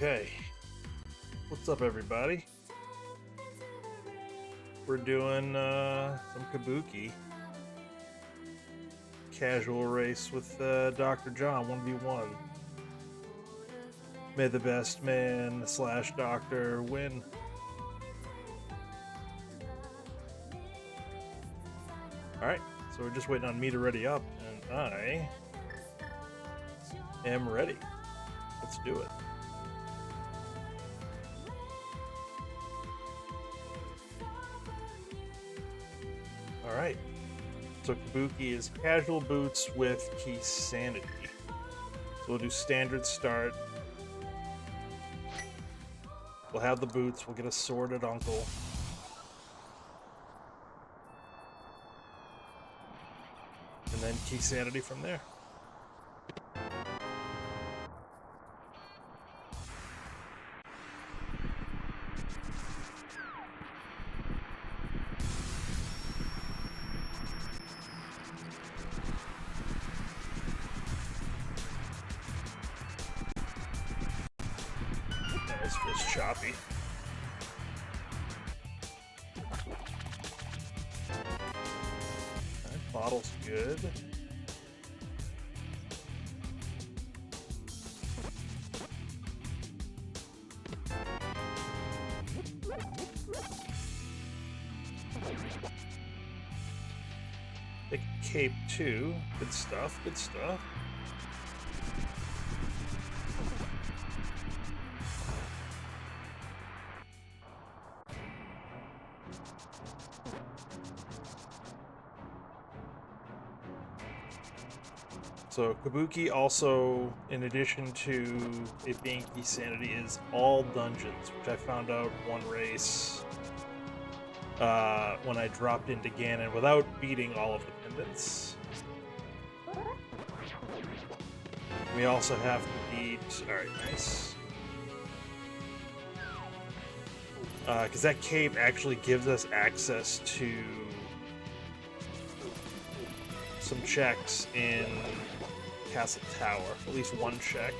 Okay, what's up, everybody? We're doing some Kabuki casual race with Dr. John 1v1. May the best man slash doctor win. Alright, so we're just waiting on me to ready up, and I am ready. Let's do it. Alright, so Cabookey is casual boots with key sanity. So we'll do standard start. We'll have the boots, we'll get a sorted uncle. And then key sanity from there. It's just choppy. Alright, bottle's good. The cape too. Good stuff, good stuff. So Cabookey also, in addition to it being key sanity, is all dungeons, which I found out one race when I dropped into Ganon without beating all of the pendants. We also have to beat... Alright, nice. Because that cape actually gives us access to some checks in Castle Tower, at least one check.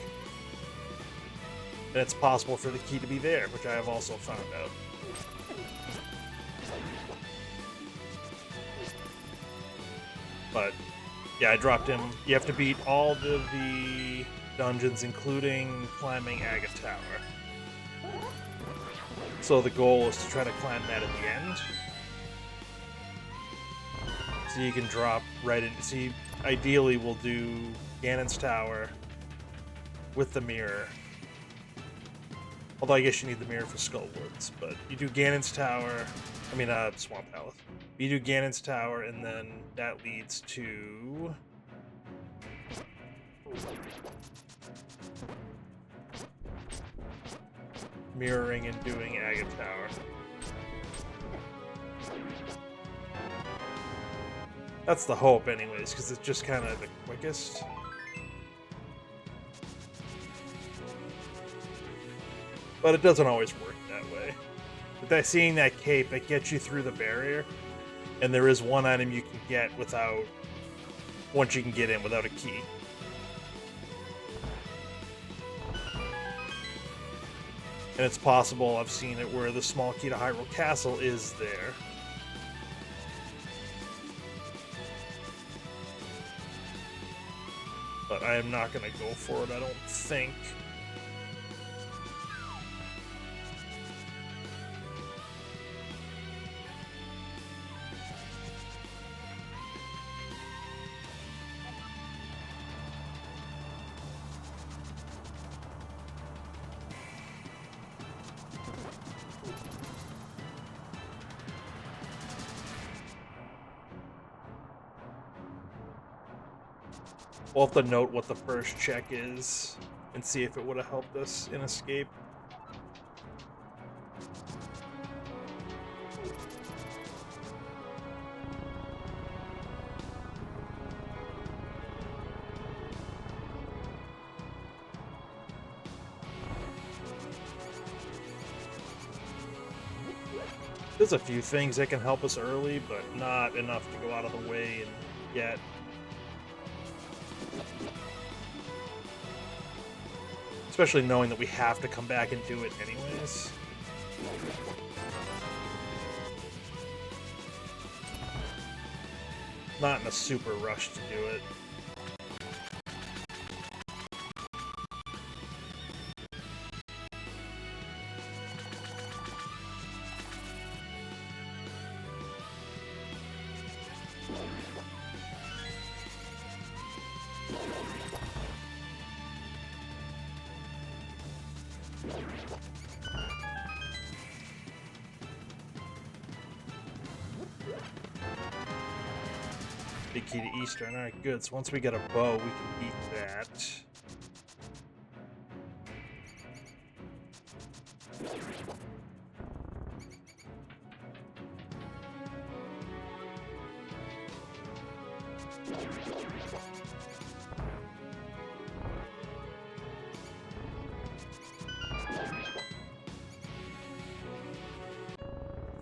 And it's possible for the key to be there, which I have also found out. But yeah, I dropped him. You have to beat all of the dungeons, including climbing Aga Tower. So the goal is to try to climb that at the end. So you can drop right into... See, ideally we'll do Ganon's Tower with the mirror. Although I guess you need the mirror for Skullwoods, but you do Ganon's Tower, Swamp Palace. You do Ganon's Tower, and then that leads to... mirroring and doing Aga Tower. That's the hope anyways, because it's just kind of the quickest. But it doesn't always work that way. But that seeing that cape, it gets you through the barrier, and there is one item you can get without... once you can get in without a key. And it's possible, I've seen it, where the small key to Hyrule Castle is there. But I am not going to go for it, I don't think. We'll have to note what the first check is and see if it would have helped us in escape. There's a few things that can help us early, but not enough to go out of the way and get. Especially knowing that we have to come back and do it anyways. Not in a super rush to do it. Big key to Eastern. Alright, good. So once we get a bow, we can beat that.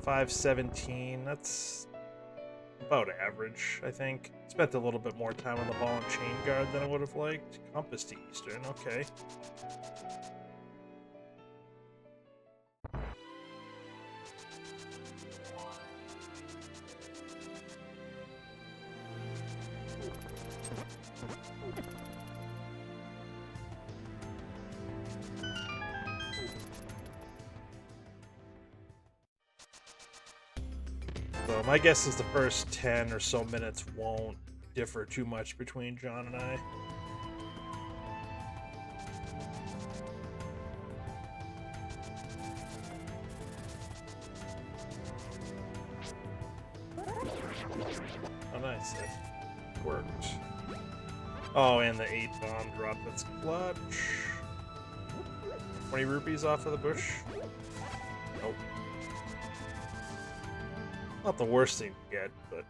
$517. That's about average, I think. Spent a little bit more time on the ball and chain guard than I would have liked. Compass to Eastern, okay. So my guess is the first 10 or so minutes won't differ too much between John and I. Oh, nice. That worked. Oh, and the 8 bomb drop. That's clutch. 20 rupees off of the bush. Nope. Not the worst thing to get, but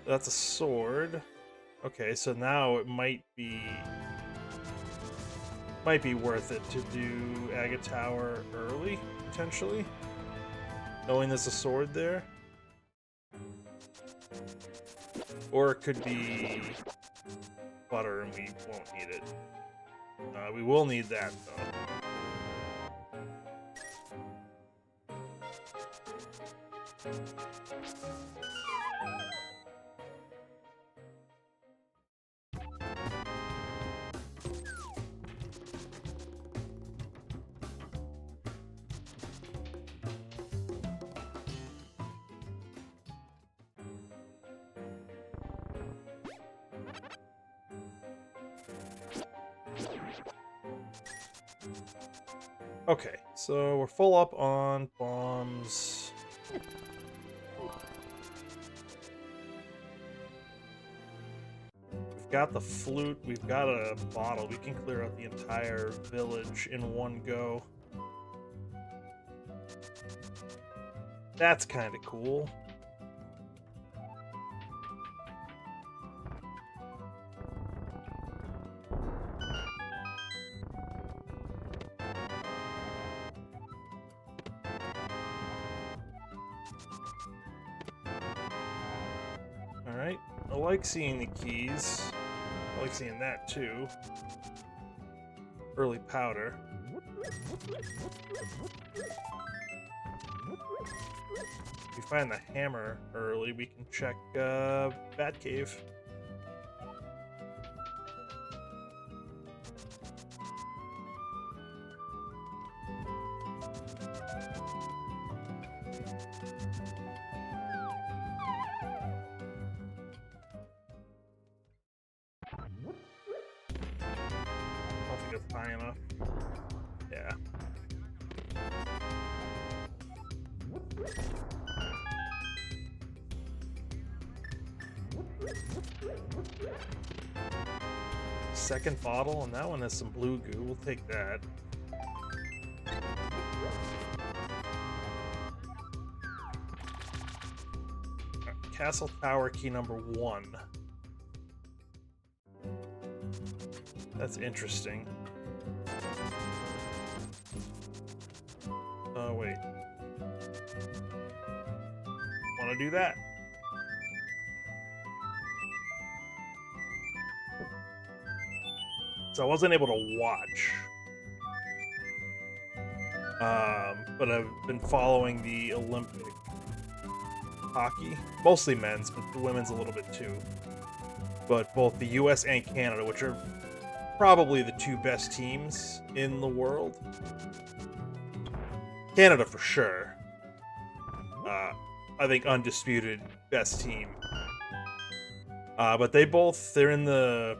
that's a sword. Okay, so now it might be worth it to do Agate Tower early, potentially. Knowing there's a sword there. Or it could be butter and we won't need it. We will need that though. Okay, so we're full up on bombs. We've got the flute, we've got a bottle. We can clear out the entire village in one go. That's kind of cool. Alright, I like seeing the keys. I like seeing that too. Early powder. If we find the hammer early, we can check Batcave. I don't think it's high enough. Yeah. Second bottle, and that one has some blue goo. We'll take that. Castle Tower key number 1. That's interesting. Oh, wait. Want to do that? so I wasn't able to watch. But I've been following the Olympic hockey, mostly men's, but the women's a little bit too. But both the U.S. and Canada, which are probably the two best teams in the world. Canada for sure. I think undisputed best team. But they're in the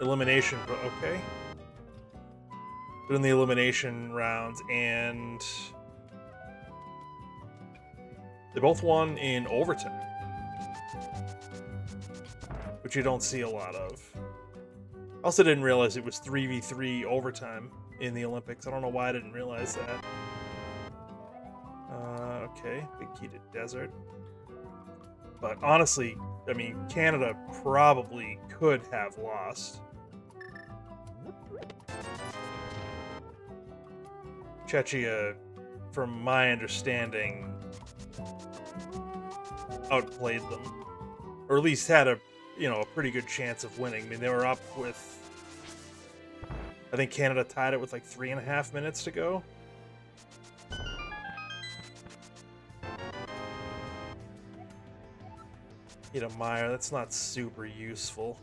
elimination. Okay. They're in the elimination rounds, and they both won in overtime, which you don't see a lot of. I also didn't realize it was 3v3 overtime in the Olympics. I don't know why I didn't realize that. Okay, Big Key to Desert. But honestly, I mean, Canada probably could have lost. Czechia, from my understanding, outplayed them, or at least had a pretty good chance of winning. I mean, they were up with, I think Canada tied it with like 3.5 minutes to go. Meyer, that's not super useful.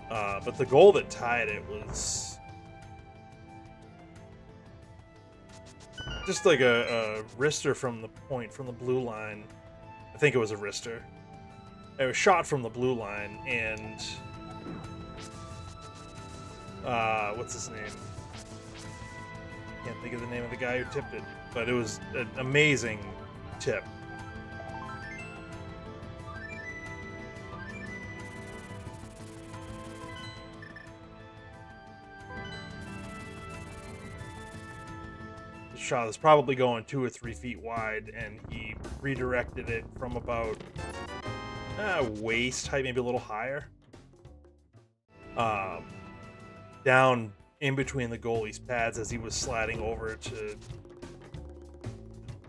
But the goal that tied it was just like a wrister from the point, from the blue line. I think it was a wrister. It was shot from the blue line, and what's his name? Can't think of the name of the guy who tipped it, but it was an amazing tip. Shot was probably going 2 or 3 feet wide, and he redirected it from about waist height, maybe a little higher, down in between the goalie's pads as he was sliding over to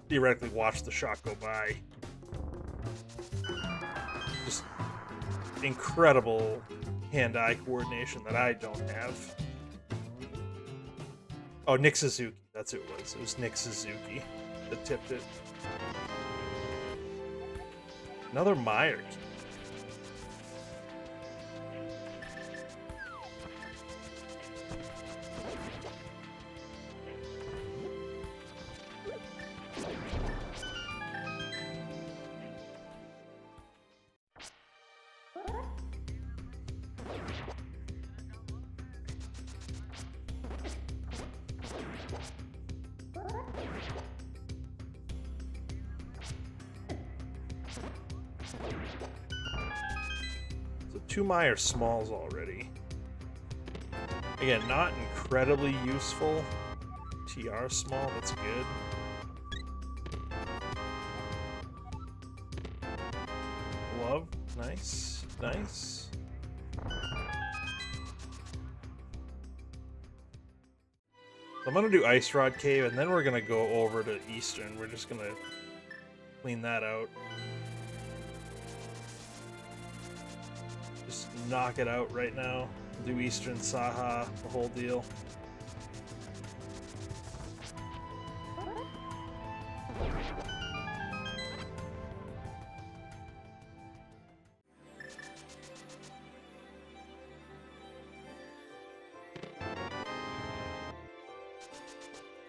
theoretically watch the shot go by. Just incredible hand-eye coordination that I don't have. Oh, Nick Suzuki. That's who it was. It was Nick Suzuki that tipped it. Another Meyer key. So 2 Meyer smalls already. Again, not incredibly useful. TR small, that's good. Glove, nice, nice. So I'm gonna do Ice Rod Cave, and then we're gonna go over to Eastern. We're just gonna clean that out. Just knock it out right now. Do Eastern, Saha, the whole deal.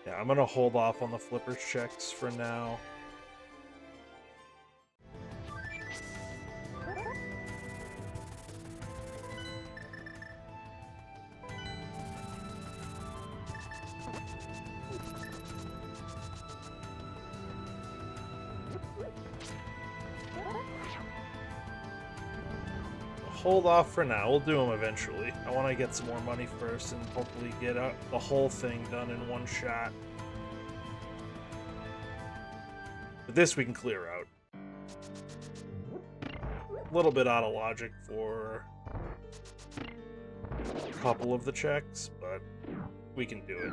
Yeah, I'm gonna hold off on the flippers checks for now. Hold off for now. We'll do them eventually. I want to get some more money first and hopefully get the whole thing done in one shot. But this we can clear out. A little bit out of logic for a couple of the checks, but we can do it.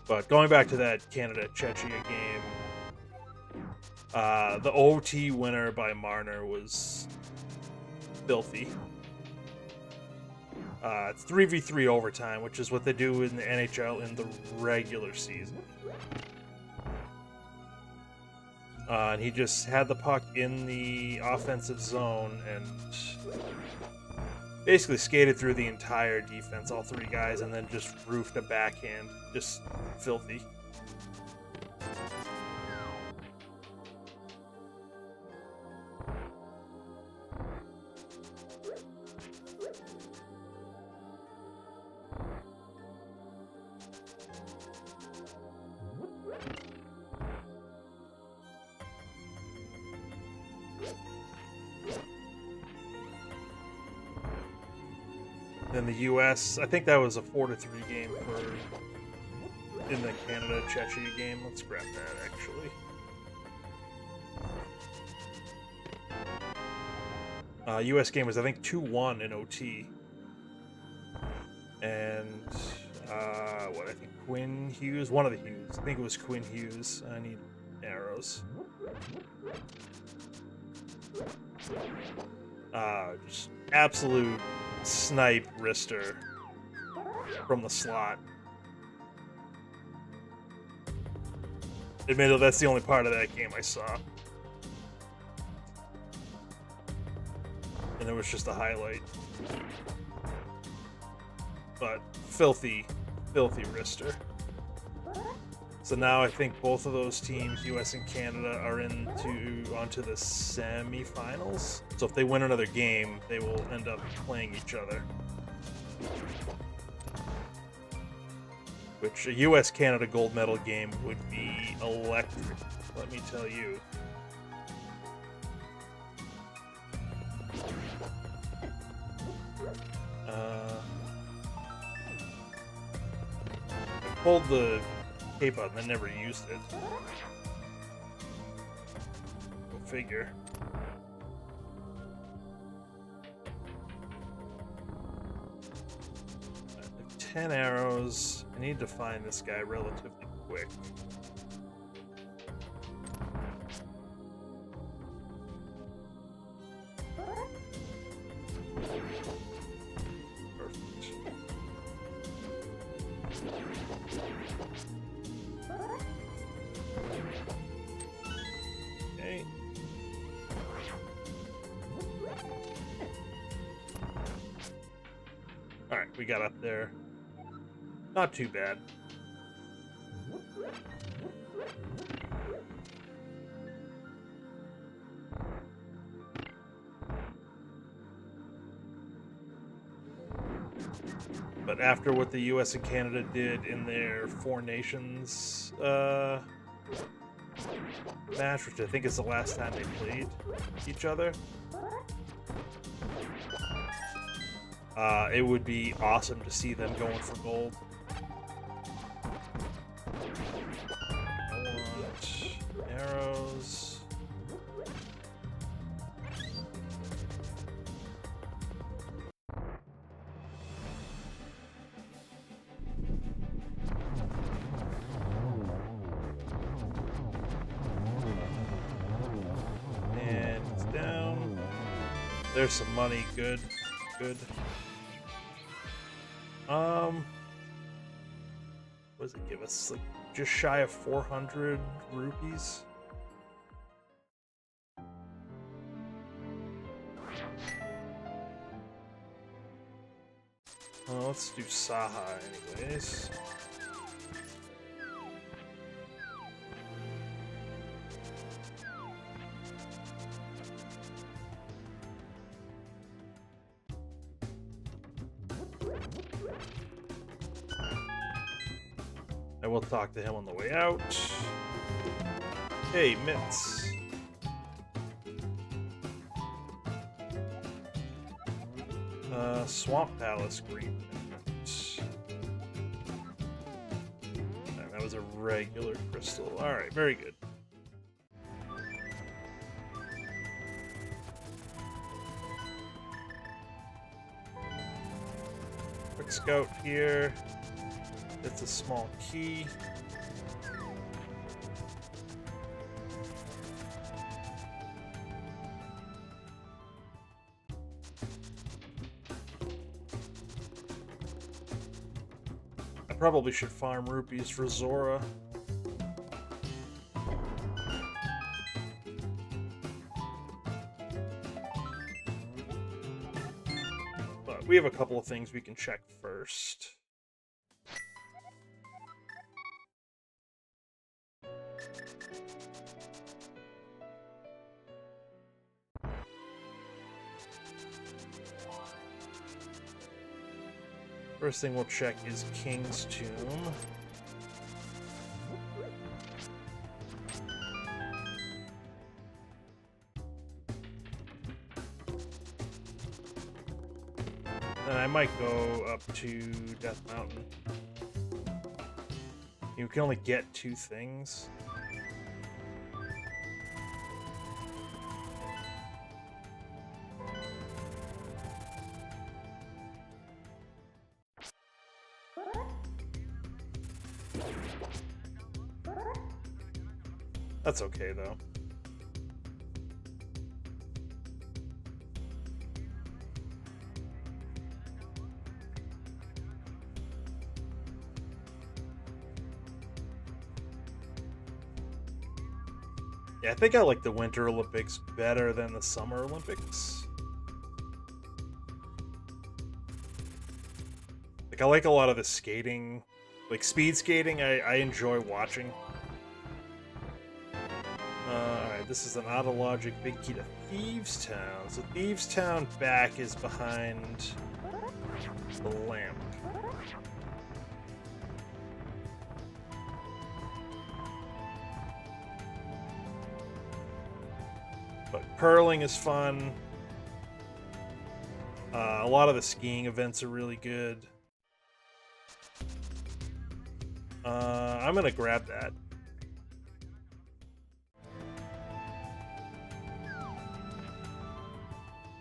But going back to that Canada-Czechia game, The OT winner by Marner was filthy. It's 3v3 overtime, which is what they do in the NHL in the regular season. And he just had the puck in the offensive zone and basically skated through the entire defense, all three guys, and then just roofed a backhand. Just filthy. Then the U.S., I think that was a 4-3 game in the Canada-Czechia game. Let's grab that, actually. U.S. game was, I think, 2-1 in OT. And, I think Quinn Hughes? One of the Hughes. I think it was Quinn Hughes. I need arrows. Just absolute snipe wrister from the slot. Admittedly, that's the only part of that game I saw. And it was just a highlight. But filthy, filthy wrister. So now I think both of those teams, US and Canada, are onto the semifinals. So if they win another game, they will end up playing each other. Which a US-Canada gold medal game would be electric, let me tell you. I pulled the K button, I never used it. Go figure. I have 10 arrows. I need to find this guy relatively quick. Okay. Alright, we got up there. Not too bad. But after what the US and Canada did in their Four Nations match, which I think is the last time they played each other, it would be awesome to see them going for gold. I want arrows. And it's down. There's some money. Good. Good. What does it give us? Like just shy of 400 rupees. Well, let's do Saha anyways. I will talk to him on the way out. Hey, Mitts. Swamp Palace Green. And that was a regular crystal. Alright, very good. Quick scout here. It's a small key. I probably should farm rupees for Zora. But we have a couple of things we can check first. First thing we'll check is King's Tomb. Then I might go up to Death Mountain. You can only get 2 things. That's okay, though. Yeah, I think I like the Winter Olympics better than the Summer Olympics. Like, I like a lot of the skating. Like, speed skating, I enjoy watching. Alright, this is an Autologic big key to Thieves Town. So Thieves Town back is behind the lamp. But curling is fun. A lot of the skiing events are really good. I'm gonna grab that.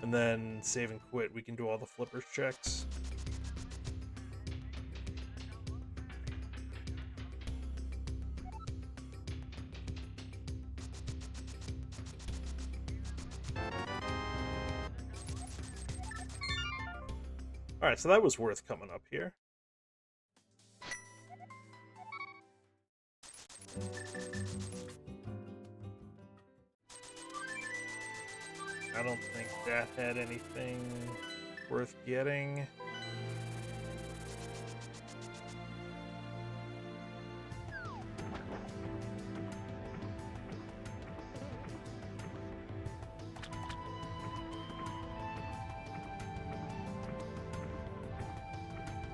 And then save and quit. We can do all the flippers checks. Alright, so that was worth coming up here. I don't think that had anything worth getting.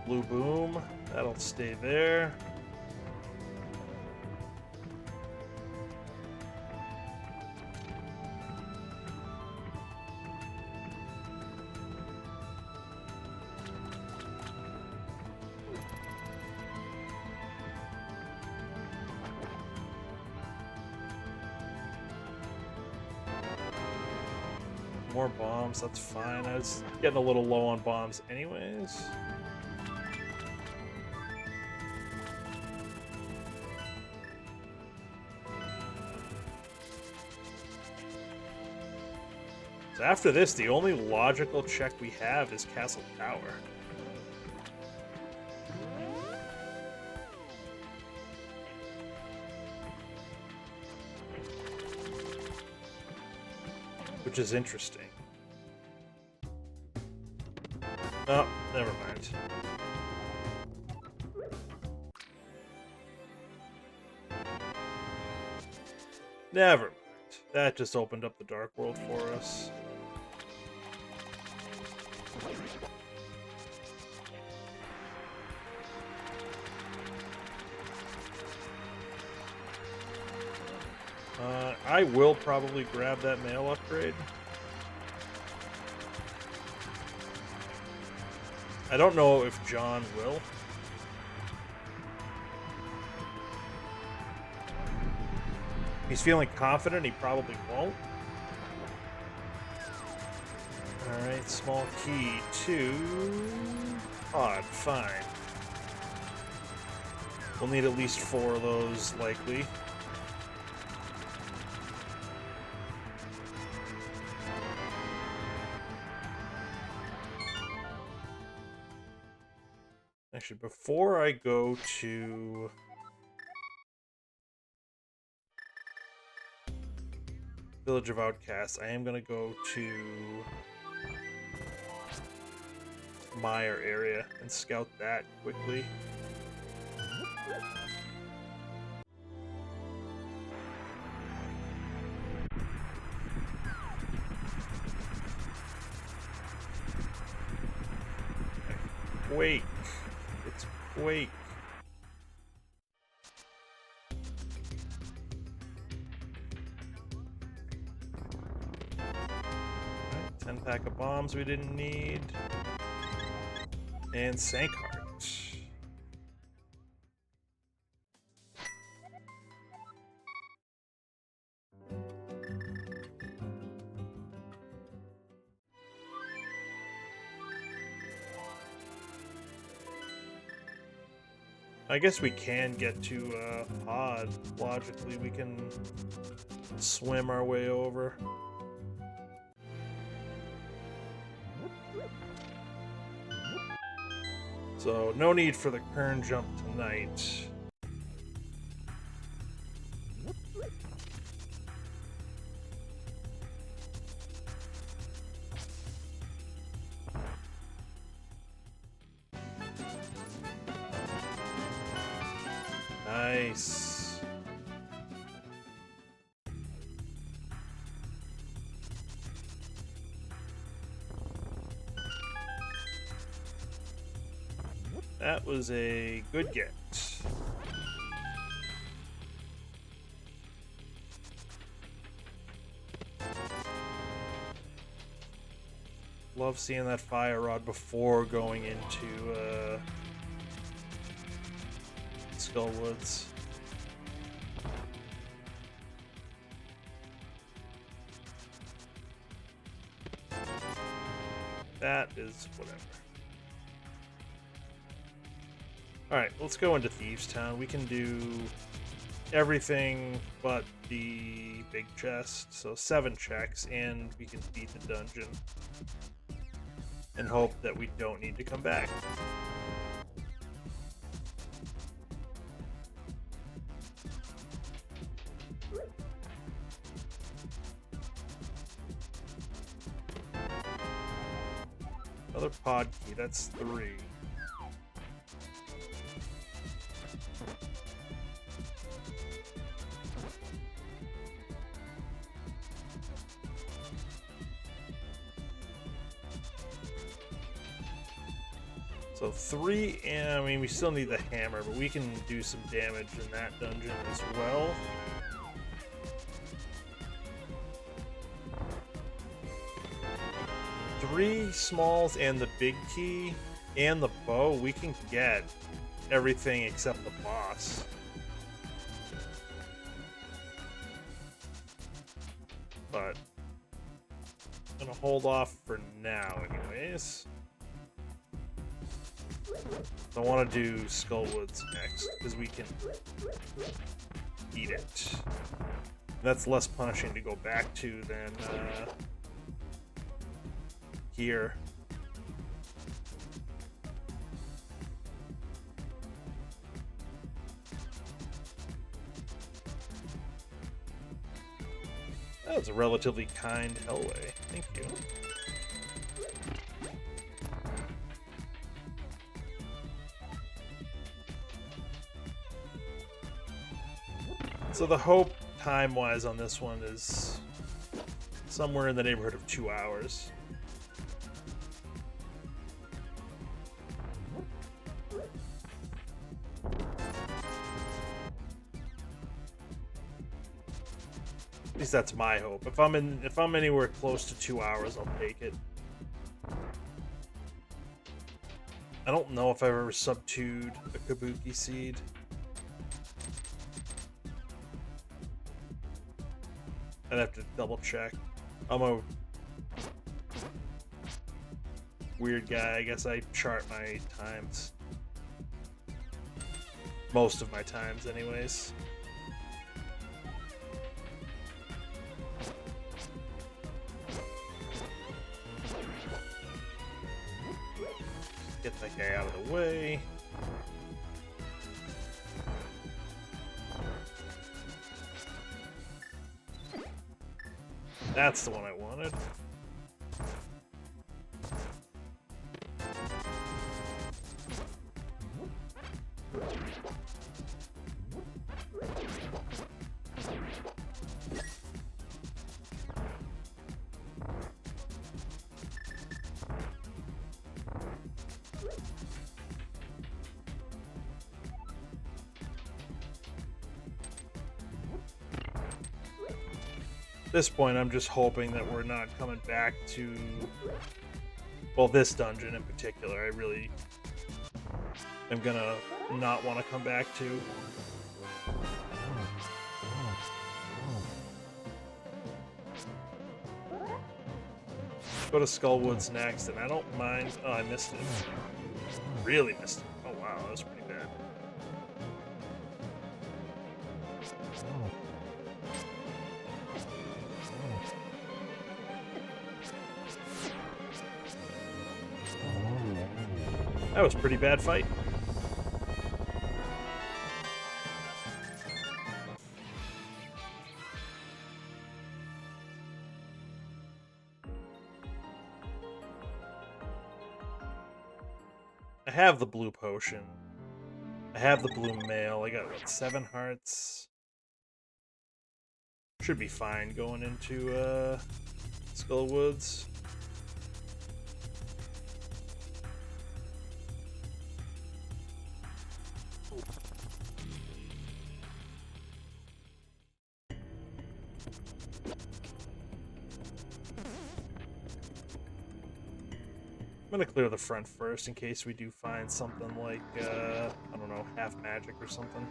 Blue Boom, that'll stay there. More bombs, that's fine. I was getting a little low on bombs anyways. So after this, the only logical check we have is Castle Tower. Which is interesting. Oh, never mind. Never mind. That just opened up the Dark World for us. I will probably grab that mail upgrade. I don't know if John will. He's feeling confident he probably won't. Alright, small key to odd, fine. We'll need at least 4 of those, likely. Actually, before I go to Village of Outcasts, I am going to go to Mire area and scout that quickly. Quake. It's Quake. Right, 10 pack of bombs we didn't need. And Sankheart. I guess we can get to Pod. Logically, we can swim our way over. So, no need for the Kern jump tonight. Nice. That was a good get. Love seeing that fire rod before going into Skullwoods. That is whatever. Alright, let's go into Thieves Town. We can do everything but the big chest. So 7 checks, and we can beat the dungeon. And hope that we don't need to come back. Another pod key, that's 3. So 3, and I mean, we still need the hammer, but we can do some damage in that dungeon as well. Three smalls and the big key and the bow, we can get everything except the boss. But I'm gonna hold off for now anyways. I want to do Skullwoods next, because we can eat it. That's less punishing to go back to than here. That was a relatively kind hellway. Thank you. So the hope time-wise on this one is somewhere in the neighborhood of 2 hours. At least that's my hope. If I'm anywhere close to 2 hours, I'll take it. I don't know if I've ever subdued a Cabookey seed. I'd have to double check. I'm a weird guy. I guess I chart my times. Most of my times, anyways. Get that guy out of the way. That's the one I wanted. At this point, I'm just hoping that we're not coming back to, well, this dungeon in particular. I really am gonna not want to come back to. Go to Skullwoods next, and I don't mind. Oh, I missed it. Really missed it. Oh wow, that was pretty bad. That was a pretty bad fight. I have the blue potion. I have the blue mail. I got, what, 7 hearts? Should be fine going into Skullwoods. I'm gonna clear the front first in case we do find something like, I don't know, half magic or something.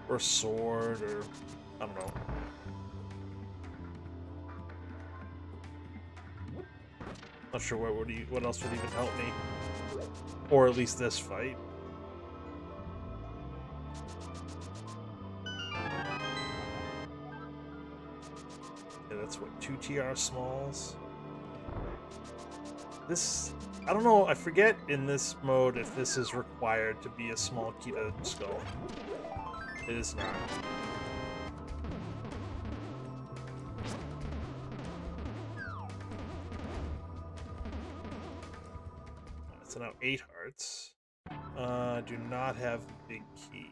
Or a sword, or I don't know. Not sure what else would even help me, or at least this fight. Okay, that's what, 2 TR smalls. This, I don't know. I forget in this mode if this is required to be a small Kita skull. It is not. So now 8 hearts. Do not have big key.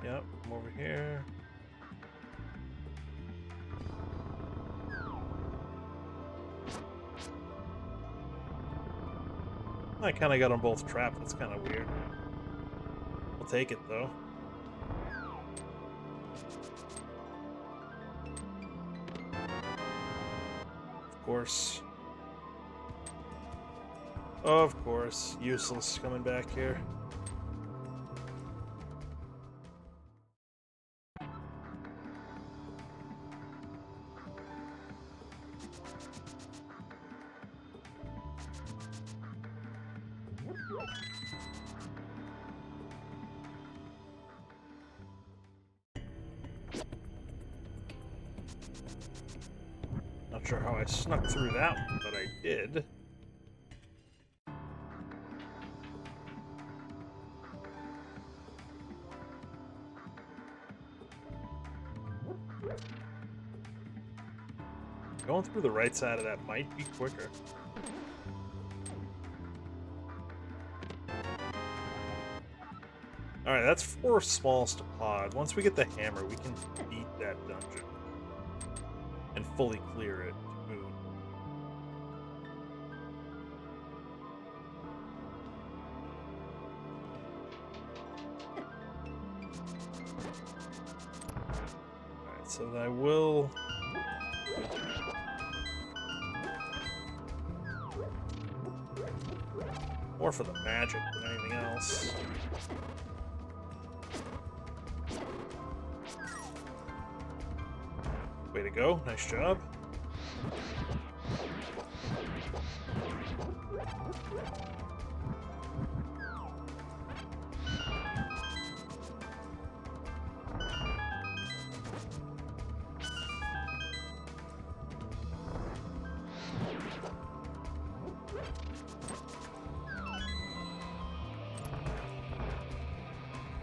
Yep, I'm over here. I kind of got them both trapped. That's kind of weird. I'll take it, though. Of course. Of course. Useless coming back here. Not sure how I snuck through that one, but I did. Going through the right side of that might be quicker. Alright, that's 4 smalls to pod. Once we get the hammer, we can beat that dungeon. And fully clear it to boot. Alright, so I will... More for the magic than anything else. Way to go. Nice job.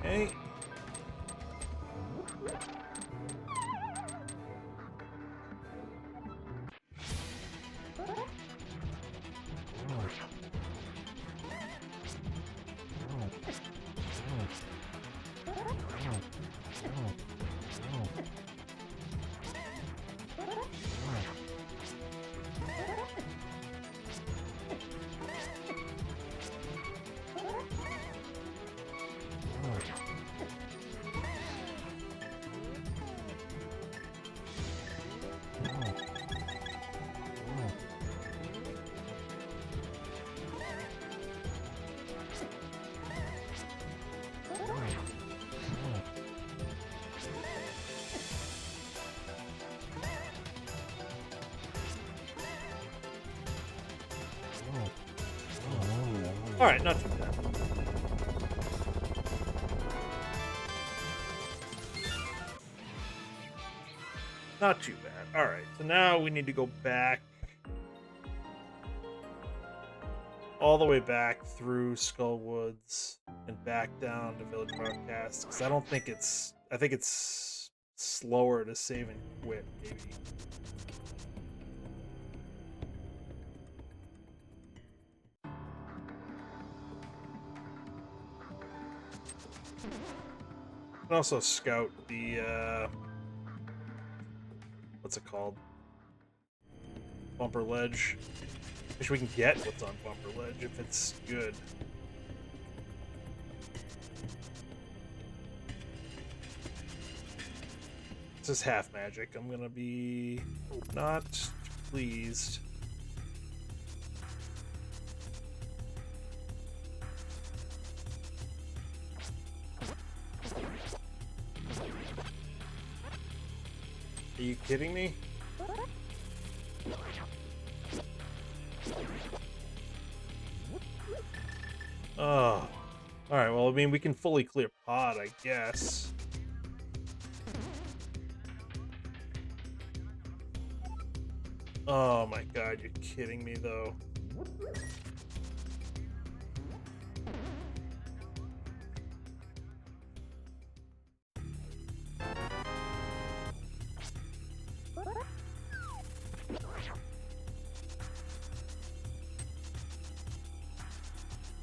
Okay. Alright, not too bad. Not too bad. Alright, so now we need to go back. All the way back through Skullwoods and back down to Village Broadcast. Because I don't think it's... I think it's slower to save and quit, maybe. I can also scout the, what's it called? Bumper Ledge. Wish we can get what's on Bumper Ledge if it's good. This is half magic. I'm gonna be not pleased. Are you kidding me? Oh. Alright, well, I mean, we can fully clear pod, I guess. Oh my god, you're kidding me, though.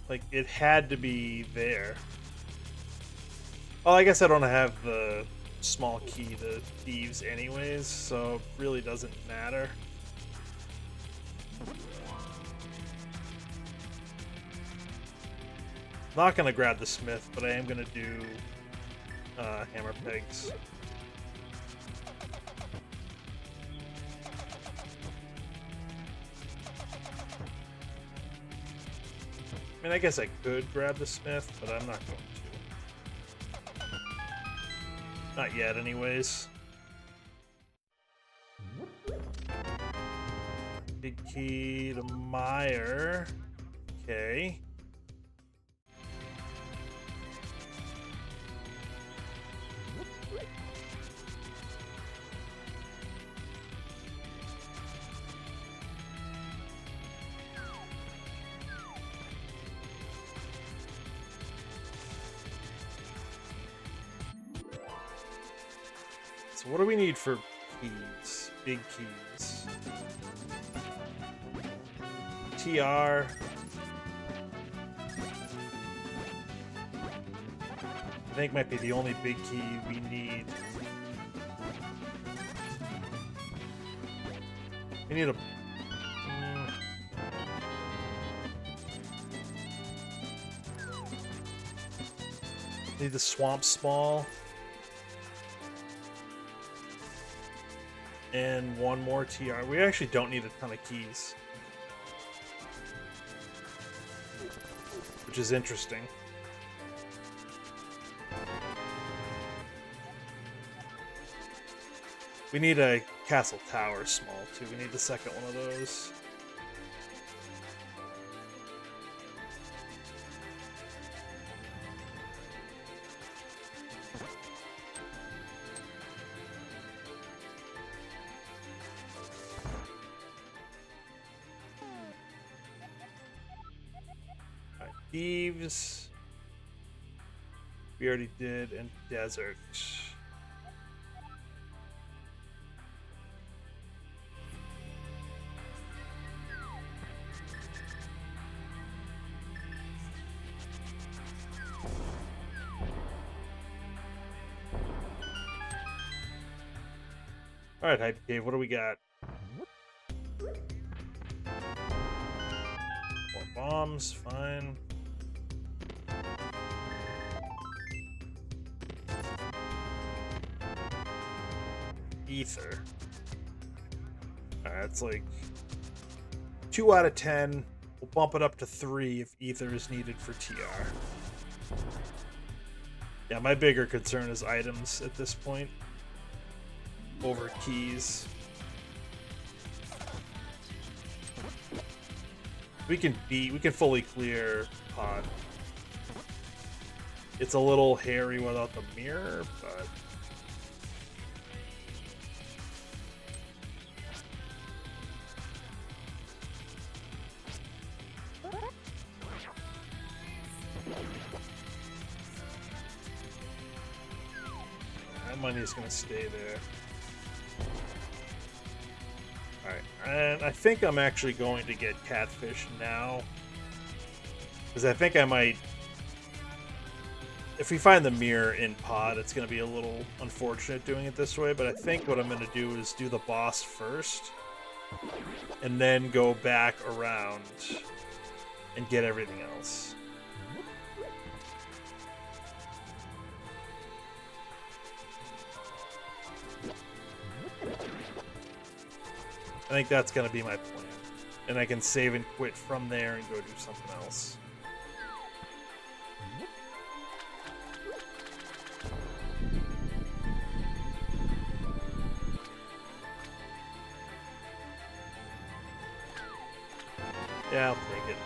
Like, it had to be there. Oh, I guess I don't have the small key to thieves anyways, so it really doesn't matter. Not gonna grab the smith, but I am gonna do hammer pegs. I mean, I guess I could grab the smith, but I'm not going to. Not yet, anyways. Big key to Meyer. Okay. So what do we need for keys? Big keys. TR. I think might be the only big key we need. We need a... Need the swamp small. And one more TR. We actually don't need a ton of keys. which is interesting. We need a castle tower small, too. We need the second one of those. Alright, thieves. We already did, and desert. Alright, Hype Cave, what do we got? More bombs, fine. Ether. Alright, it's like 2 out of 10. We'll bump it up to 3 if ether is needed for TR. Yeah, my bigger concern is items at this point. Over keys. We can fully clear pod. It's a little hairy without the mirror, but that money is gonna stay there. Alright, and I think I'm actually going to get catfish now. Because I think I might... If we find the mirror in pod, it's going to be a little unfortunate doing it this way, but I think what I'm going to do is do the boss first, and then go back around and get everything else. I think that's going to be my plan. And I can save and quit from there and go do something else. Yeah, I'll take it.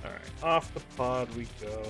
Alright, off the pod we go.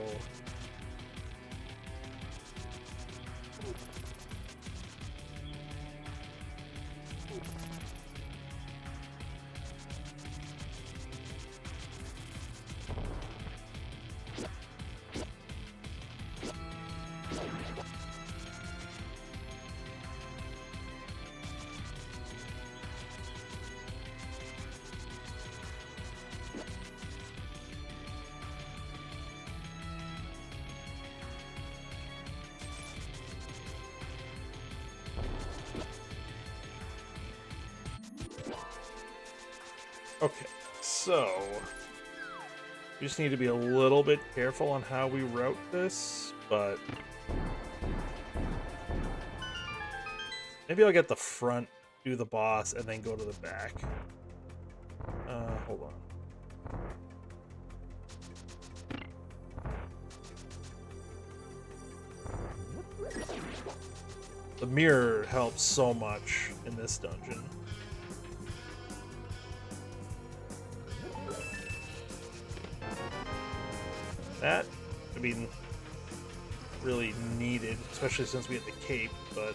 Okay, so we just need to be a little bit careful on how we route this, but maybe I'll get the front, do the boss, and then go to the back. Hold on. The mirror helps so much in this dungeon. That, I mean, really needed, especially since we had the cape, but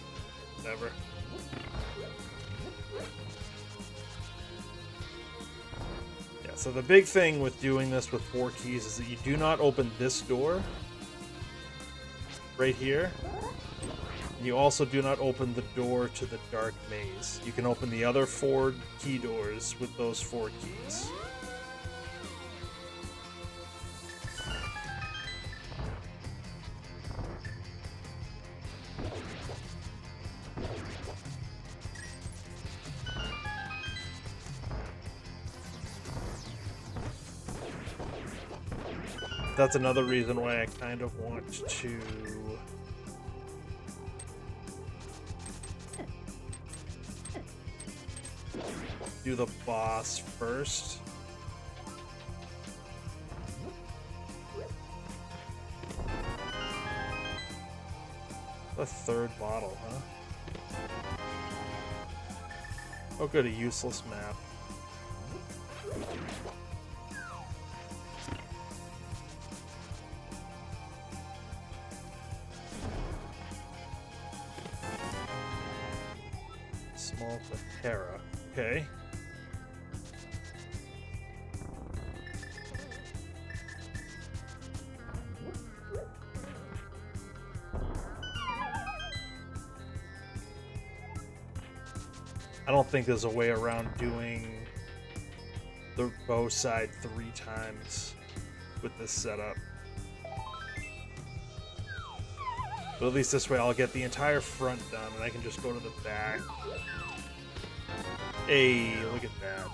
whatever. Yeah, so the big thing with doing this with 4 keys is that you do not open this door right here. You also do not open the door to the dark maze. You can open the other 4 key doors with those 4 keys. That's another reason why I kind of want to do the boss first. A 3rd bottle, huh? Oh good, a useless map. Small Sahara. Okay. I don't think there's a way around doing the bow side 3 times with this setup. But at least this way I'll get the entire front done and I can just go to the back. Hey, look at that.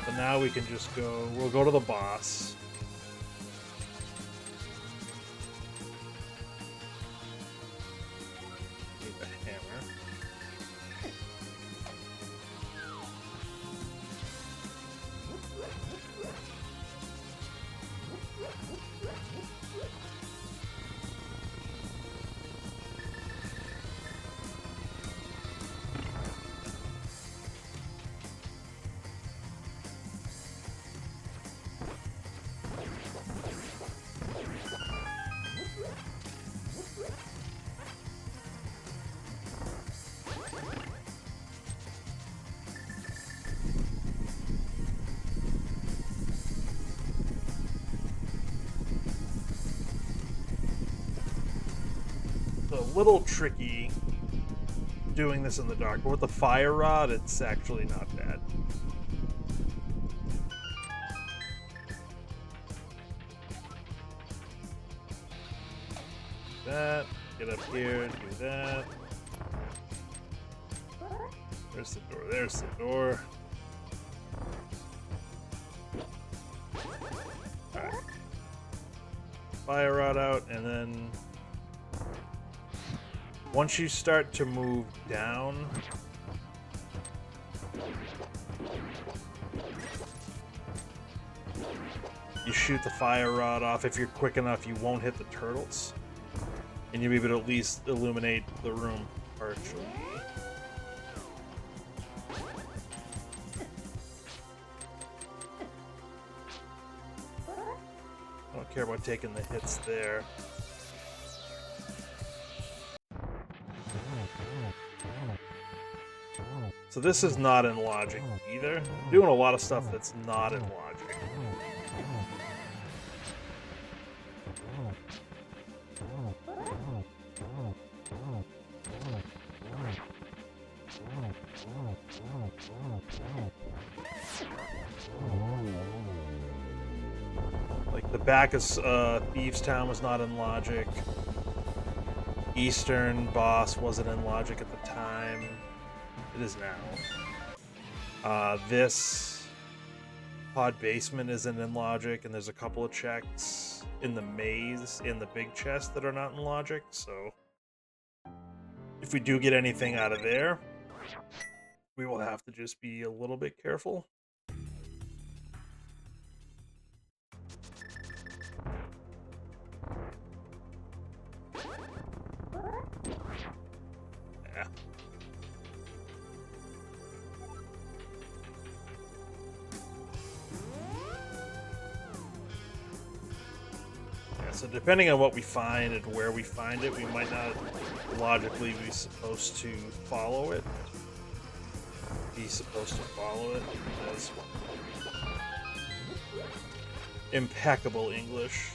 So now we can just go, we'll go to the boss. A little tricky doing this in the dark, but with the fire rod, it's actually not bad. That, get up here, do that. There's the door, there's the door. Alright. Fire rod out, and then once you start to move down, you shoot the fire rod off. If you're quick enough, you won't hit the turtles. And you'll be able to at least illuminate the room partially. I don't care about taking the hits there. So this is not in logic either. I'm doing a lot of stuff that's not in logic. Like the back of Thieves Town was not in logic. Eastern boss wasn't in logic at the time. It is now. This pod basement isn't in logic, and there's a couple of checks in the maze in the big chest that are not in logic, so if we do get anything out of there, we will have to just be a little bit careful. Yeah. So depending on what we find and where we find it, we might not logically be supposed to follow it. As impeccable English.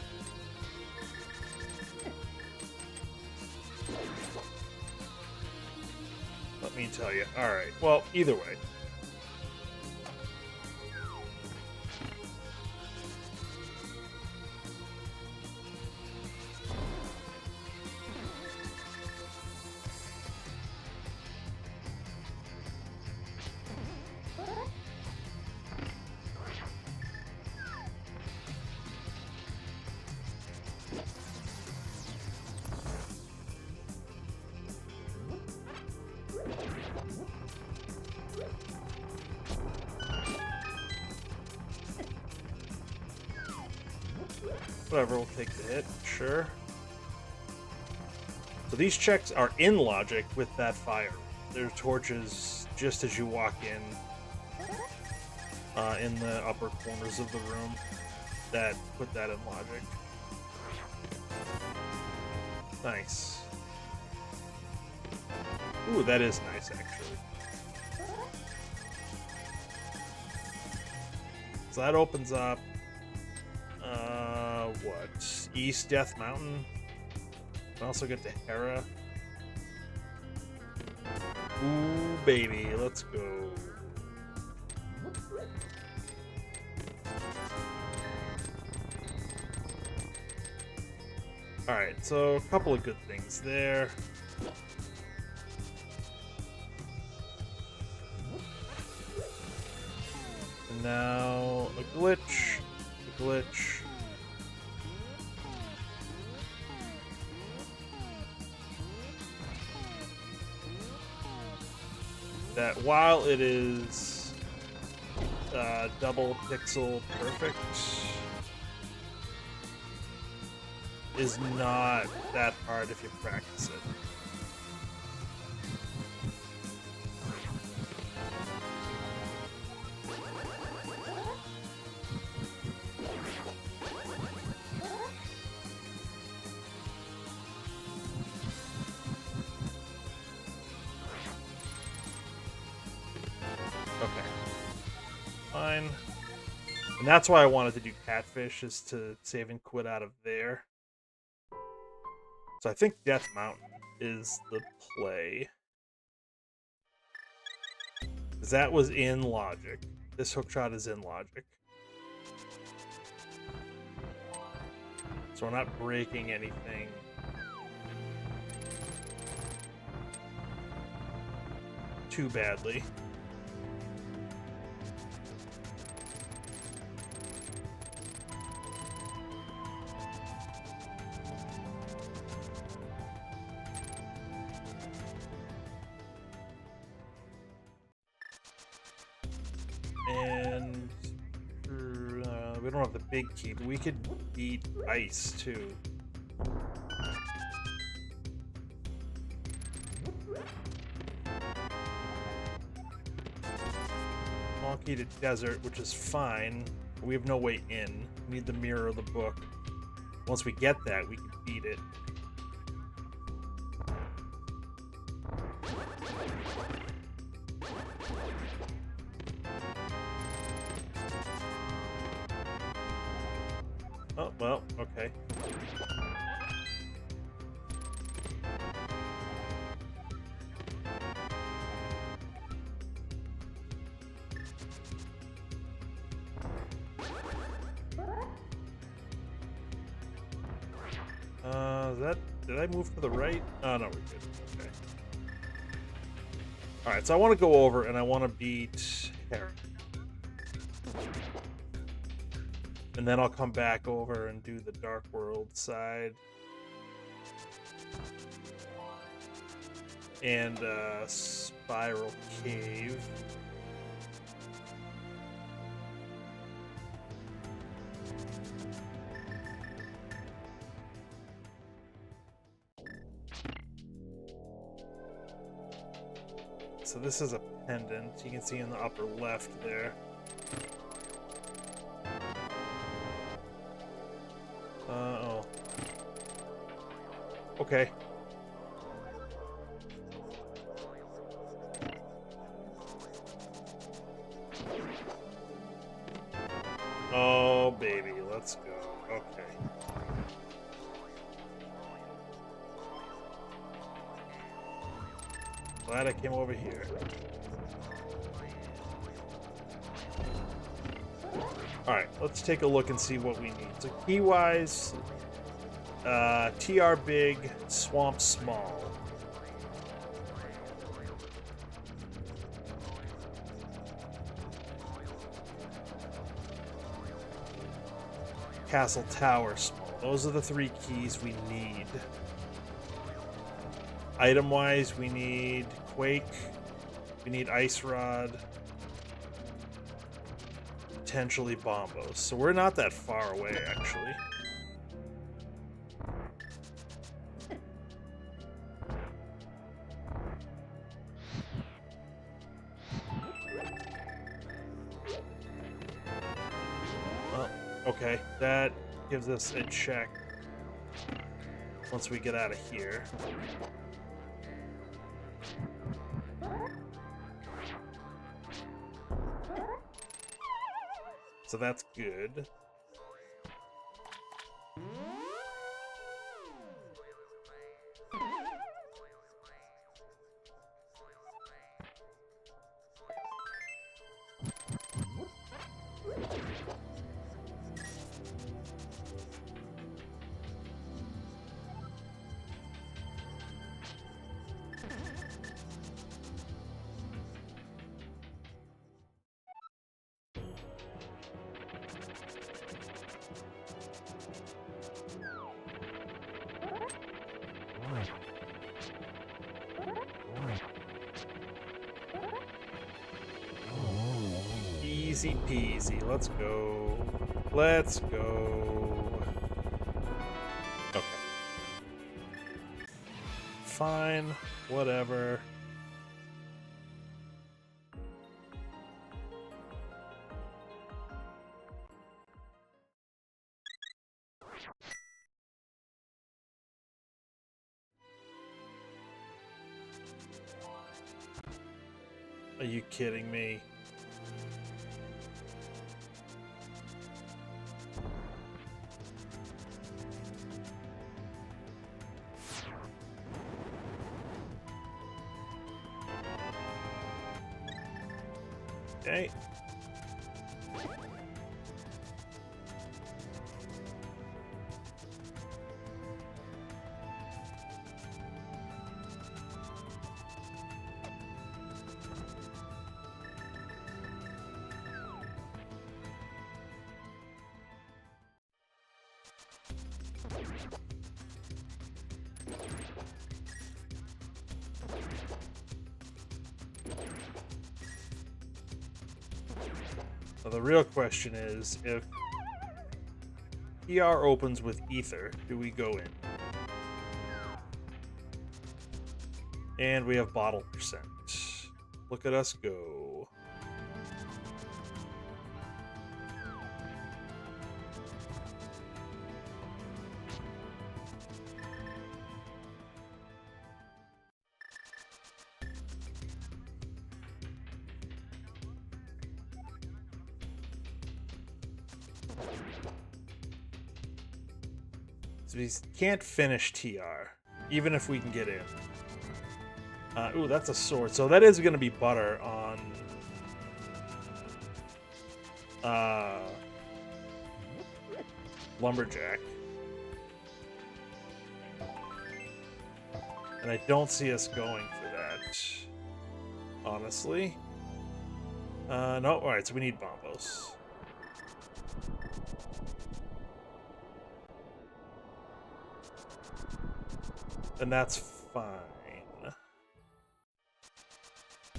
Let me tell you. All right. Well, either way. Whatever, we'll take the hit, sure. So these checks are in logic with that fire. There's torches just as you walk in the upper corners of the room that put that in logic. Nice. Ooh, that is nice, actually. So that opens up what? East Death Mountain. Can also get to Hera. Ooh, baby, let's go. Alright, so a couple of good things there. And now a glitch. A glitch. That while it is double pixel perfect, is not that hard if you practice it. Fine. And that's why I wanted to do Catfish, is to save and quit out of there. So I think Death Mountain is the play. Because that was in logic. This hookshot is in logic. So we're not breaking anything. Too badly. And we don't have the big key, but we could beat ice too. Small key to desert, which is fine. But we have no way in. We need the mirror of the book. Once we get that, we can beat it. Oh, well, okay. Did I move to the right? Oh, no, we're good. Okay. Alright, so I want to go over and I want to beat Hera. And then I'll come back over and do the Dark World side. And Spiral Cave. So this is a pendant. You can see in the upper left there. Oh. Okay. Oh, baby, let's go. Okay. Glad I came over here. Alright, let's take a look and see what we need. So key-wise, TR big, swamp small. Castle tower small. Those are the 3 keys we need. Item-wise, we need Quake, we need Ice Rod, potentially Bombos. So we're not that far away, actually. Well, okay, that gives us a check once we get out of here. So that's good. Easy peasy. Let's go. Let's go. Okay. Fine. Whatever. Are you kidding me? Okay. So the real question is, if PR opens with Ether, do we go in? And we have bottle percent. Look at us go. So we can't finish TR, even if we can get in. Ooh, that's a sword. So that is going to be butter on... Lumberjack. And I don't see us going for that, honestly. No, alright, so we need Bombos. And that's fine.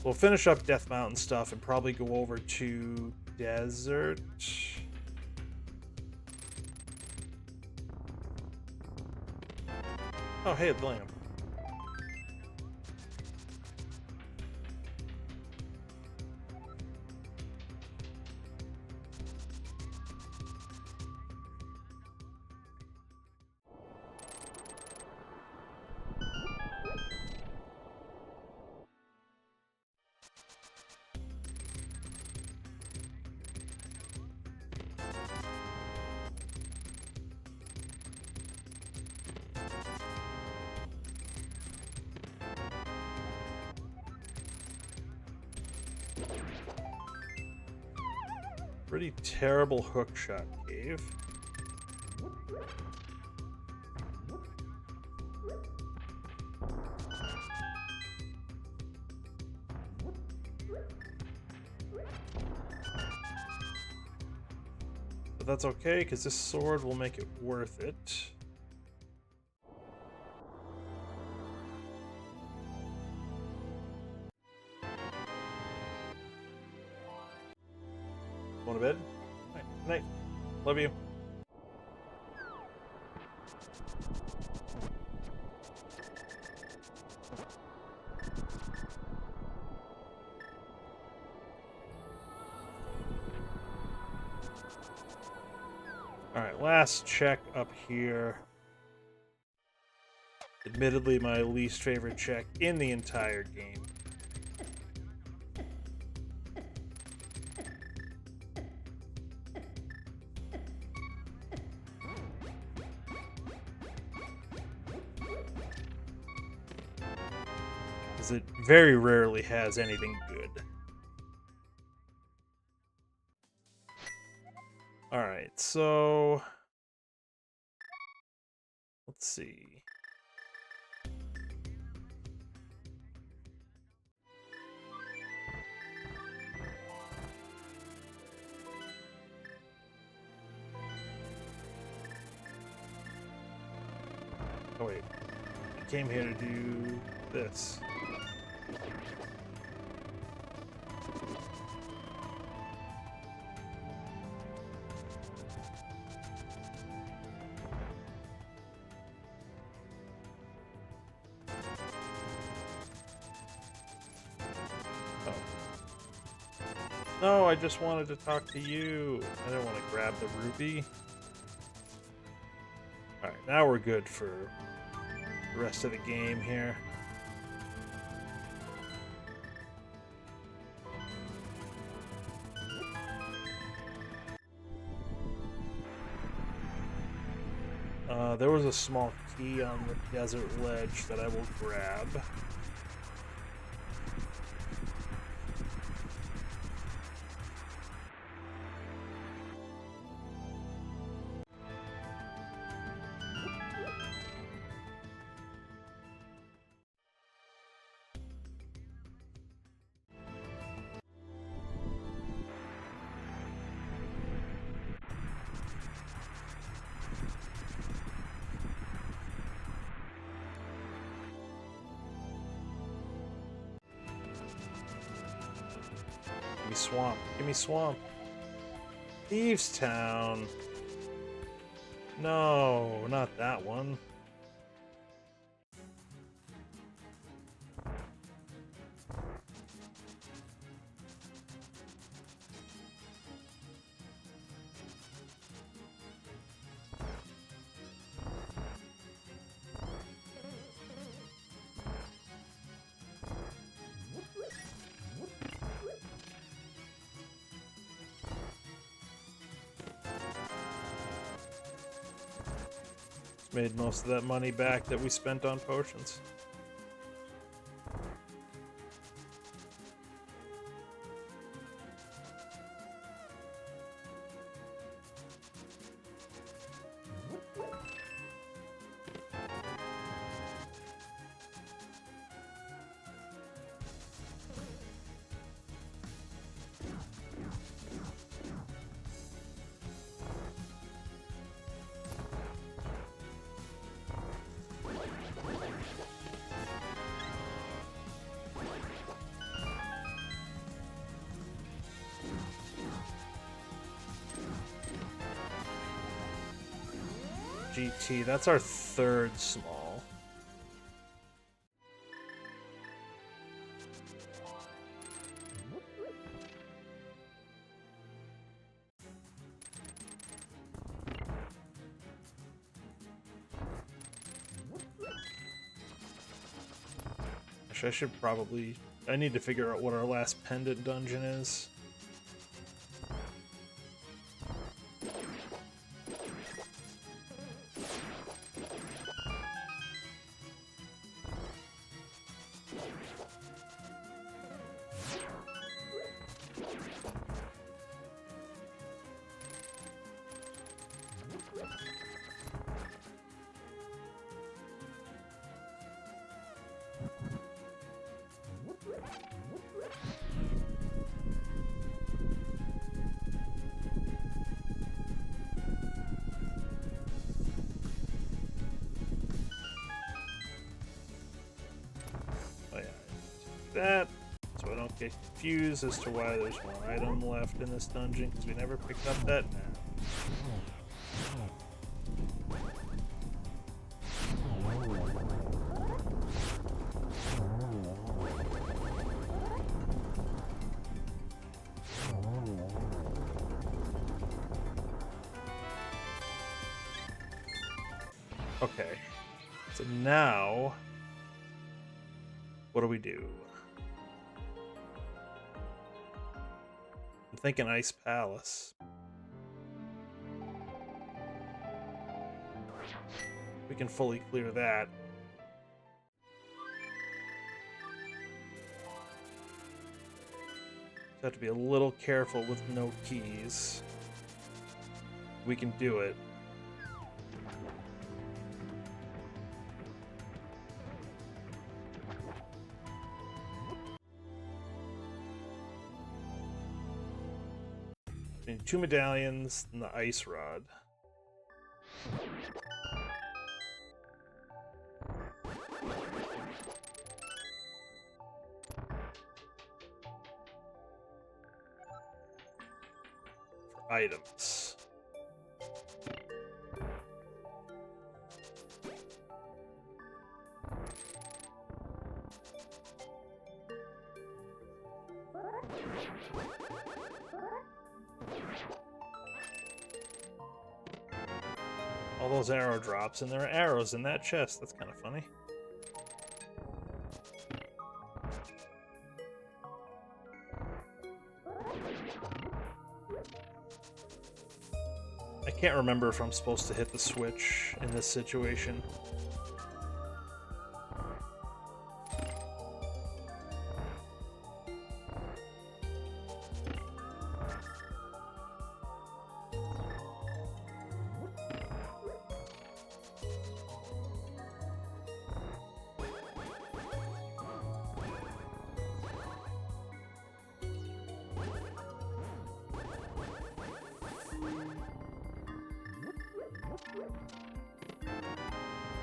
We'll finish up Death Mountain stuff and probably go over to Desert. Oh, hey, the lamp. Pretty terrible hookshot cave. But that's okay, because this sword will make it worth it. Going to bed? Good night. Love you. Alright, last check up here. Admittedly, my least favorite check in the entire game. Because it very rarely has anything good. Alright, so... let's see. Oh wait, I came here to do this. Oh. No, I just wanted to talk to you. I didn't want to grab the ruby. Alright, now we're good for the rest of the game here. There was a small key on the desert ledge that I will grab. Give me swamp. Give me swamp. Thieves Town. No, not that one. Made most of that money back that we spent on potions. GT, that's our third small. Actually, I should probably... I need to figure out what our last pendant dungeon is. that, so I don't get confused as to why there's one item left in this dungeon, because we never picked up that map. Okay, so now, what do we do? I'm thinking Ice Palace. We can fully clear that. Just have to be a little careful with no keys. We can do it. We need 2 medallions and the ice rod. For items. All those arrow drops, and there are arrows in that chest. That's kind of funny. I can't remember if I'm supposed to hit the switch in this situation.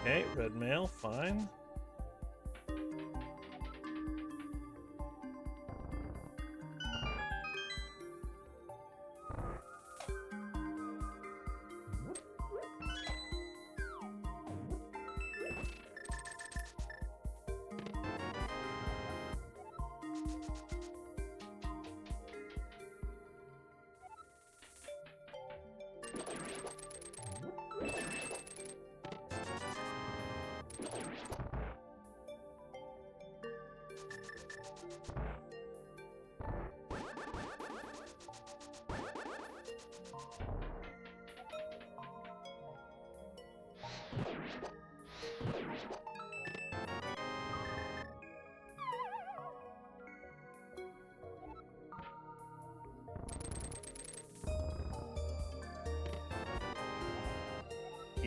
Okay, red mail, fine.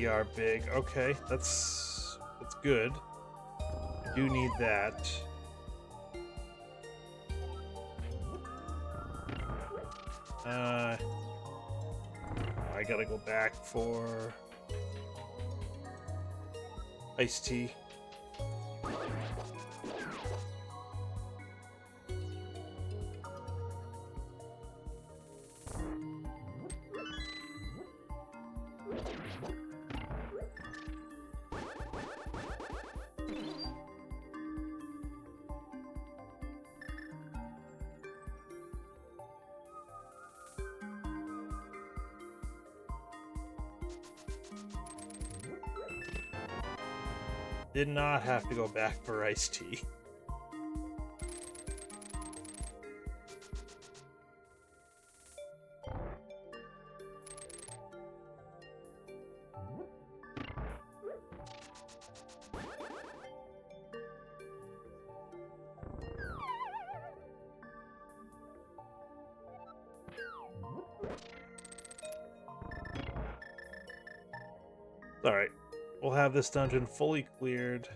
ER big. Okay, that's good. I do need that. I gotta go back for iced tea. Did not have to go back for iced tea. Alright, we'll have this dungeon fully cleared.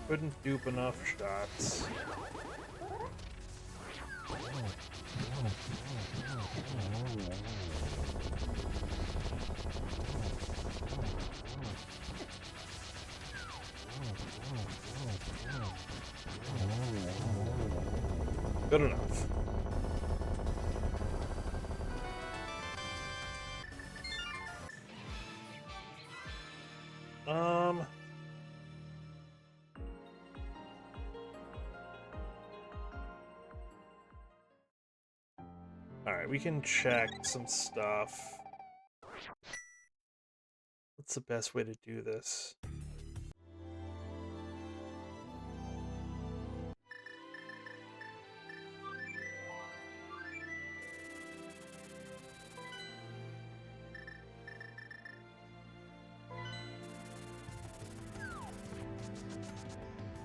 Couldn't dupe enough shots. Good enough. Alright, we can check some stuff. What's the best way to do this?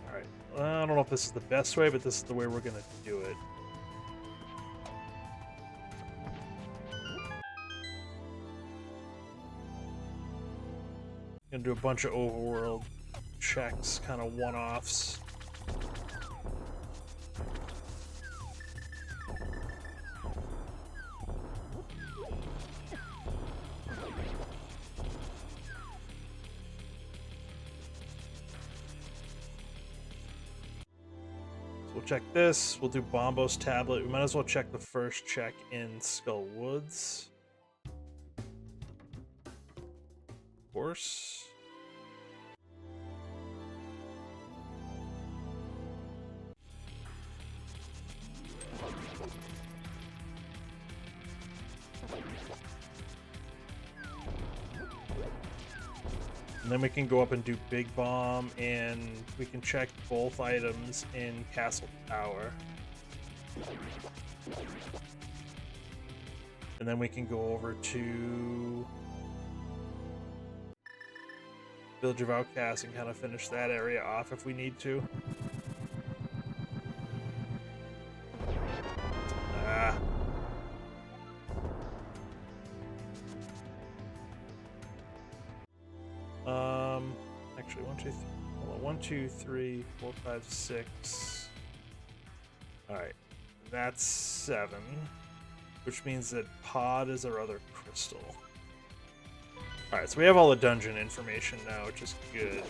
Alright, I don't know if this is the best way, but this is the way we're gonna do it. Gonna do a bunch of overworld checks, kind of one-offs. So we'll check this. We'll do Bombo's tablet. We might as well check the first check in Skull Woods. Of course. And then we can go up and do Big Bomb, and we can check both items in Castle Tower. And then we can go over to Village of Outcasts and kind of finish that area off if we need to. Actually, 1, 2, 3, 4, 5, 6. Alright, that's 7, which means that Pod is our other crystal. Alright, so we have all the dungeon information now, which is good.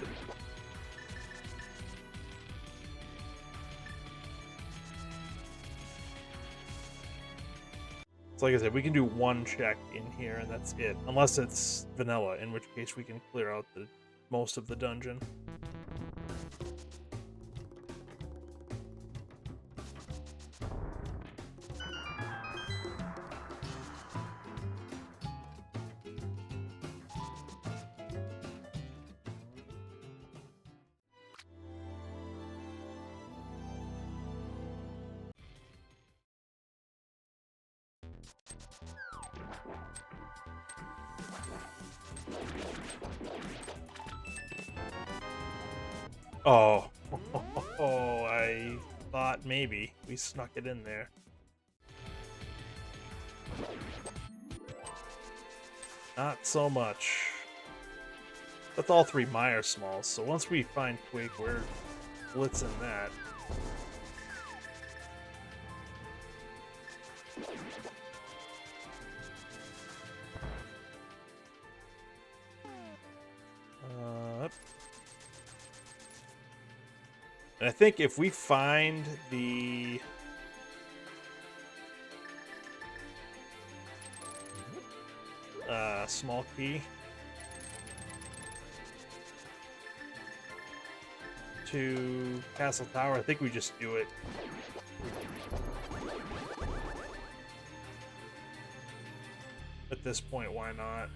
So like I said, we can do one check in here and that's it. Unless it's vanilla, in which case we can clear out most of the dungeon. Oh, I thought maybe we snuck it in there. Not so much. That's all 3 Meyer Smalls, so once we find Quake, we're blitzing that. And I think if we find the small key to Castle Tower, I think we just do it. At this point, why not?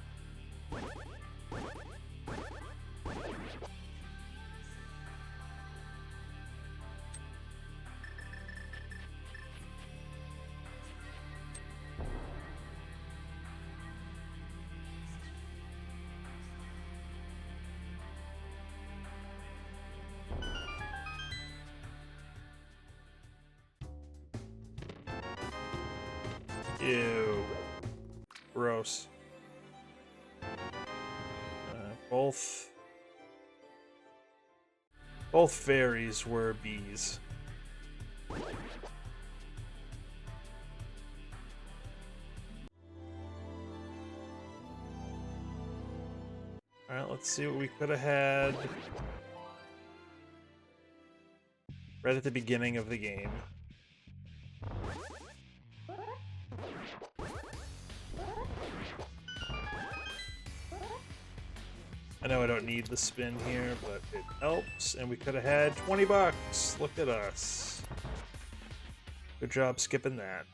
Ew. Gross. Both. Both fairies were bees. Alright, let's see what we could have had right at the beginning of the game. I know I don't need the spin here, but it helps, and we could have had 20 bucks. Look at us. Good job skipping that.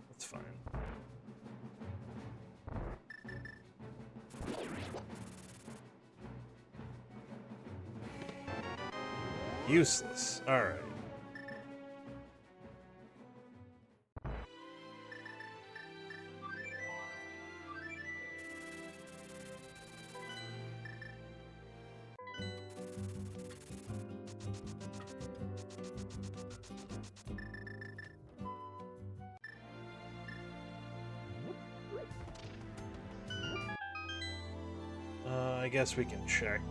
That's fine. Useless. Alright. I guess we can check.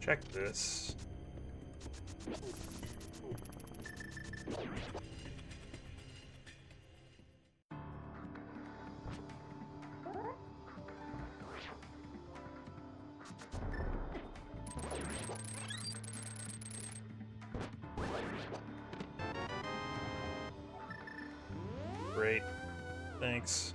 Check this. Great. Thanks.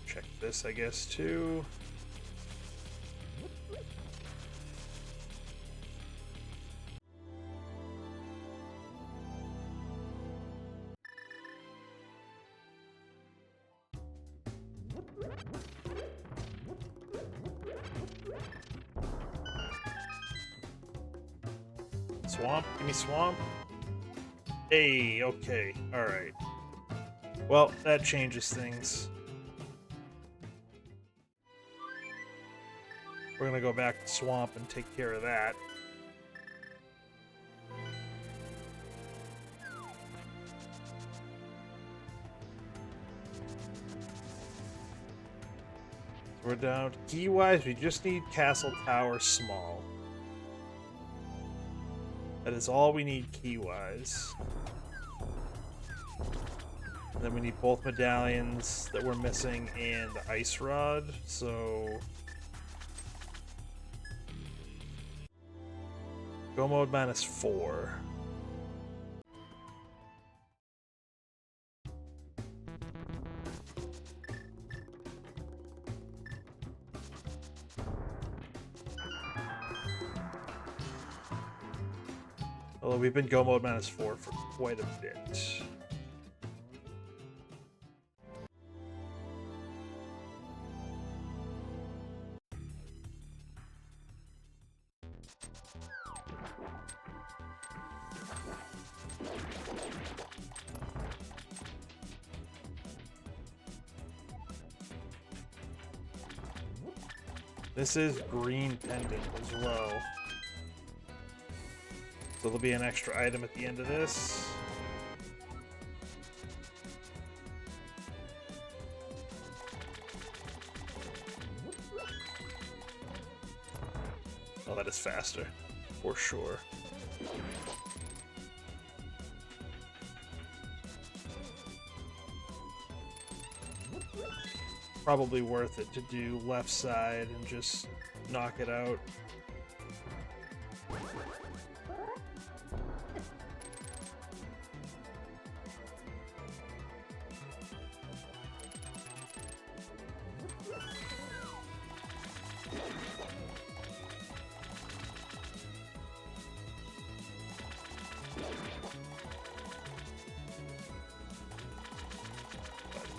Check this, I guess, too. Swamp? Give me swamp? Hey, okay, alright. Well, that changes things. We're gonna go back to swamp and take care of that. We're down to key-wise, we just need Castle Tower small. That is all we need key-wise. And then we need both medallions that we're missing and the ice rod, so... Go mode -4. Although we've been go mode -4 for quite a bit. This is green pendant as well. So there'll be an extra item at the end of this. Oh, that is faster, for sure. Probably worth it to do left side and just knock it out.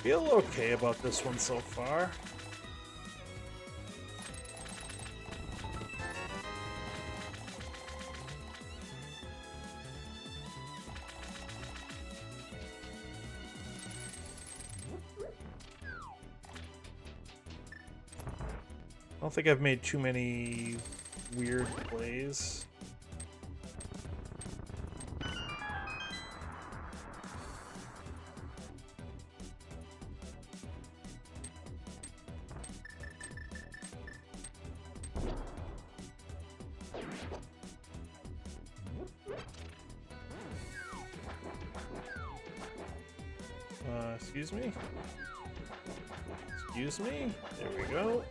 Feel okay about this one so far. I don't think I've made too many weird plays. Excuse me? Excuse me? There we go.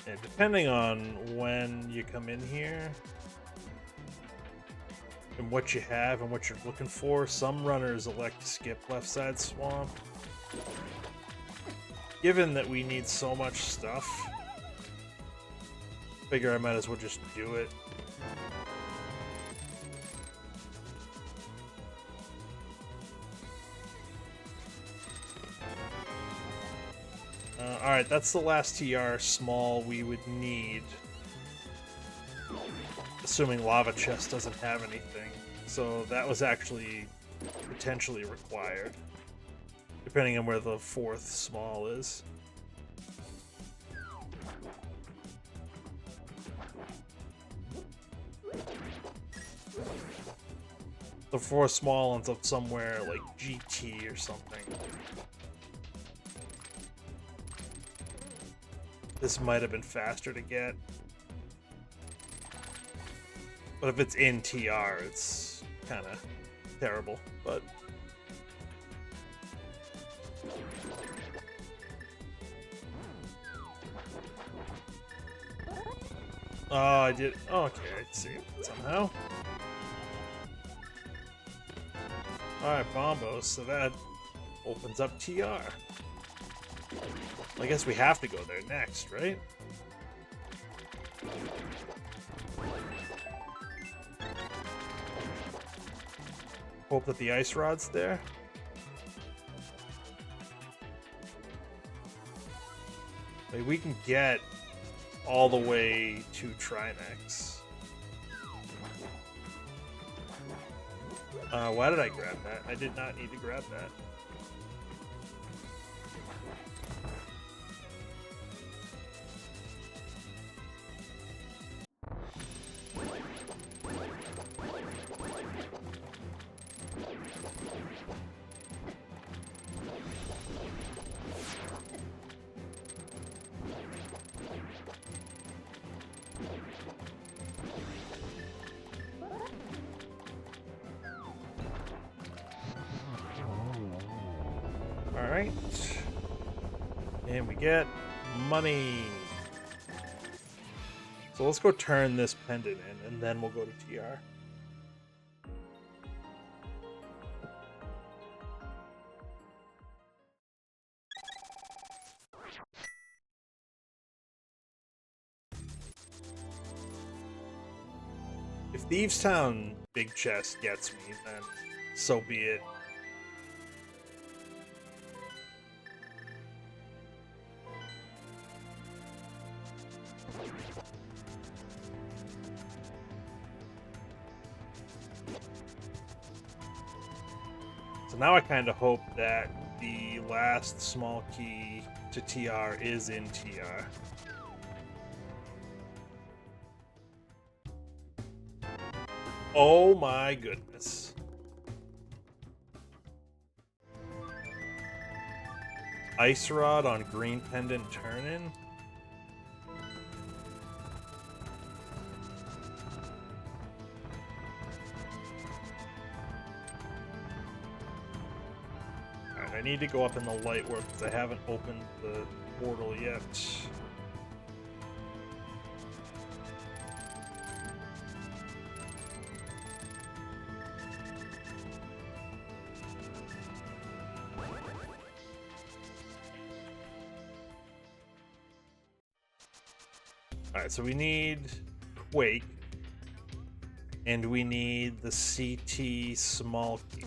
Yeah, depending on when you come in here and what you have and what you're looking for, some runners elect to skip left side swamp. Given that we need so much stuff, figure I might as well just do it. Alright, that's the last TR small we would need. Assuming Lava Chest doesn't have anything. So that was actually potentially required. Depending on where the fourth small is. The fourth small ends up somewhere like GT or something. This might have been faster to get. But if it's in TR, it's kind of terrible. But oh, I did. Oh, okay, I see it somehow. Alright, Bombos, so that opens up TR. I guess we have to go there next, right? Hope that the ice rod's there. Like, we can get all the way to Trinex. Why did I grab that? I did not need to grab that. Alright. And we get money. So let's go turn this pendant in, and then we'll go to TR. If Thieves Town Big Chest gets me, then so be it. So now I kind of hope that the last small key to TR is in TR. Oh my goodness. Ice Rod on green pendant turn-in? Alright, I need to go up in the light work because I haven't opened the portal yet. Alright, so we need Quake. And we need the CT small key.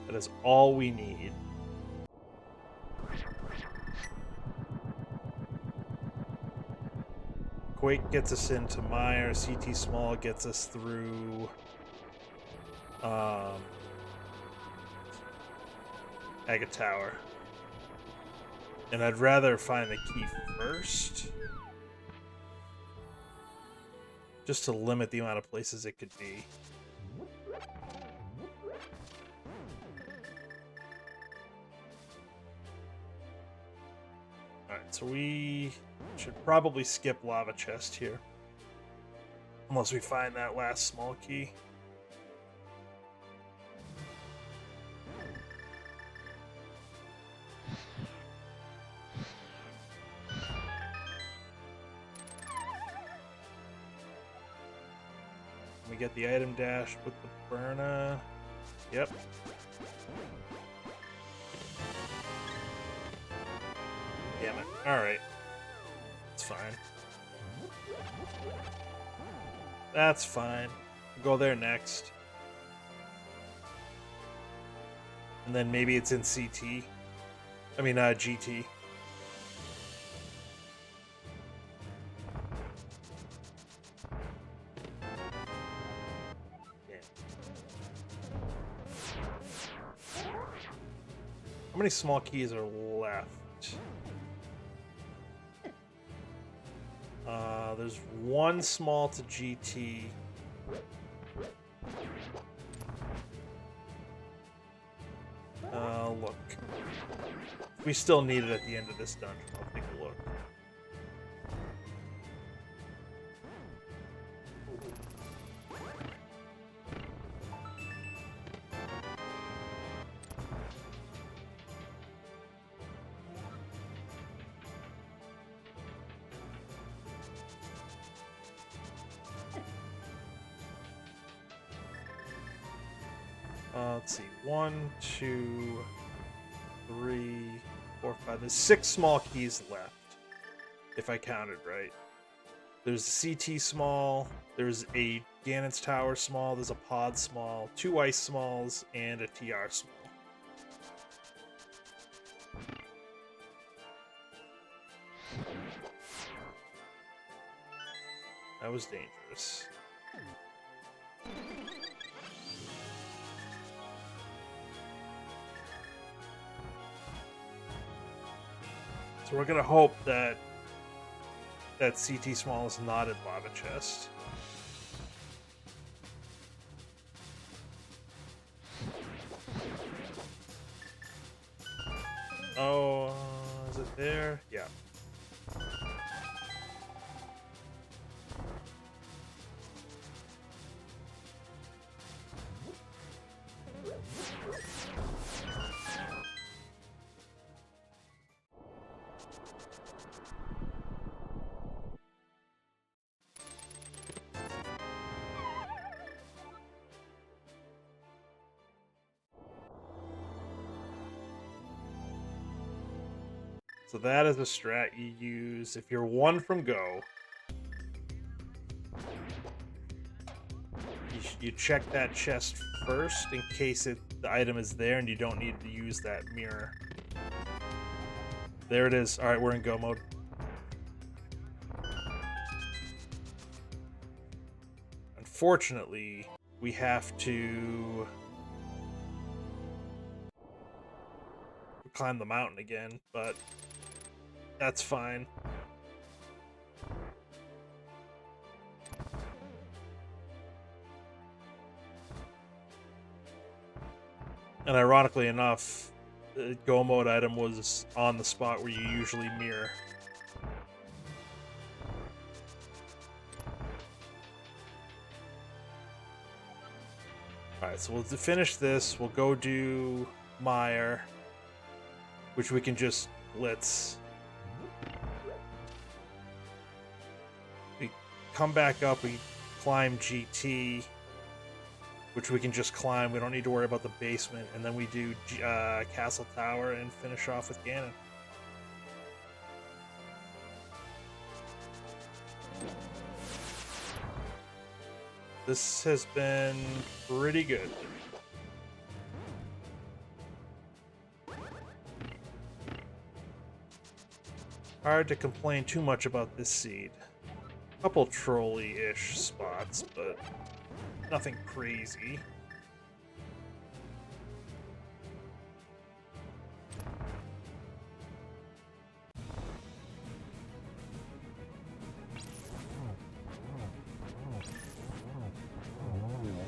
That is all we need. Quake gets us into Meyer. CT Small gets us through Agate Tower. And I'd rather find the key first, just to limit the amount of places it could be. Alright, so we should probably skip Lava Chest here. Unless we find that last small key. We get the item dash with the Burna. Yep. Damn it. Alright. It's fine. That's fine. We'll go there next. And then maybe it's in CT. I mean, GT. How many small keys are left? There's one small to GT. Look. We still need it at the end of this dungeon. I'll take a look. Let's see. 1, 2, 3, 4, 5. There's 6 small keys left, if I counted right. There's a CT small, there's a Ganon's Tower small, there's a Pod small, 2 ice smalls, and a TR small. That was dangerous. So we're gonna hope that CT small is not in Lava Chest. Oh, is it there? Yeah. So that is a strat you use if you're 1 from go. You check that chest first in case the item is there and you don't need to use that mirror. There it is. Alright, we're in go mode. Unfortunately, we have to climb the mountain again, but that's fine. And ironically enough, the go mode item was on the spot where you usually mirror. Alright, so we'll finish this. We'll go do Meyer. which we can just blitz. We come back up, we climb GT, which we can just climb. We don't need to worry about the basement. And then we do Castle Tower and finish off with Ganon. This has been pretty good. Hard to complain too much about this seed. Couple trolley-ish spots, but nothing crazy.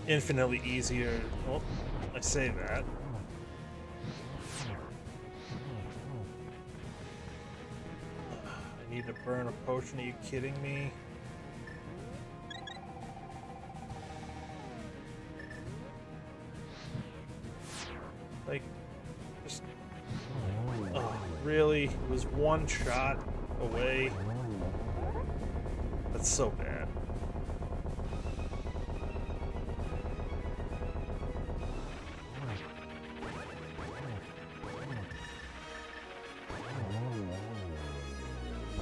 Infinitely easier. Well, I say that. I need to burn a potion. Are you kidding me? Like, just... Oh, really? It was one shot away? That's so bad.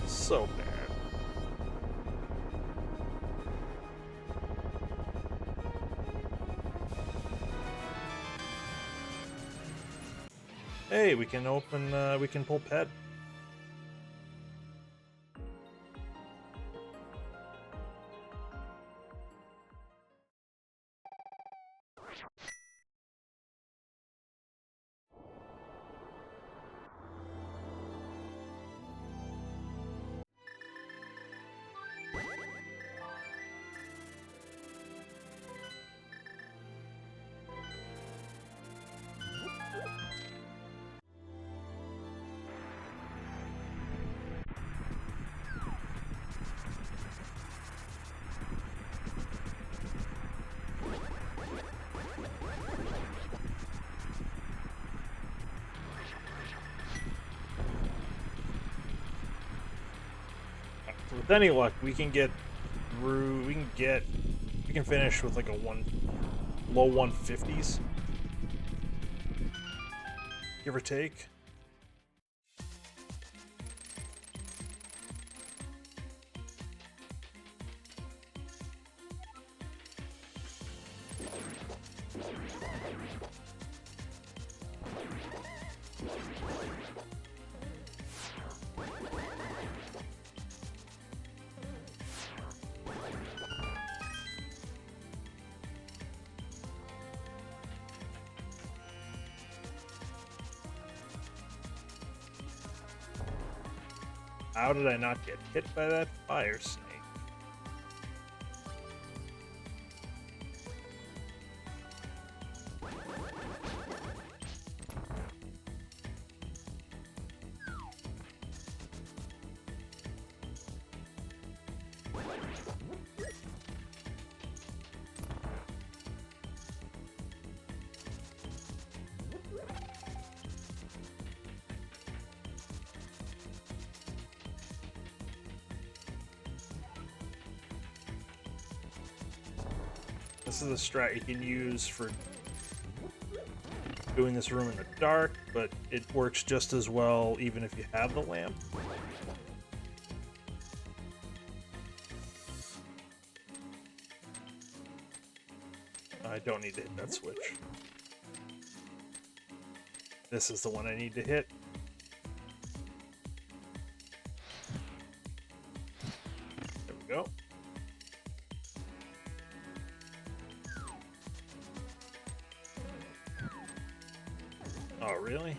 So bad. Hey, we can open, we can pull pet. With any luck, we can get through. We can finish with like a low 150s, give or take. How did I not get hit by that fire snake? This is a strat you can use for doing this room in the dark, but it works just as well even if you have the lamp. I don't need to hit that switch. This is the one I need to hit. There we go. Oh, really?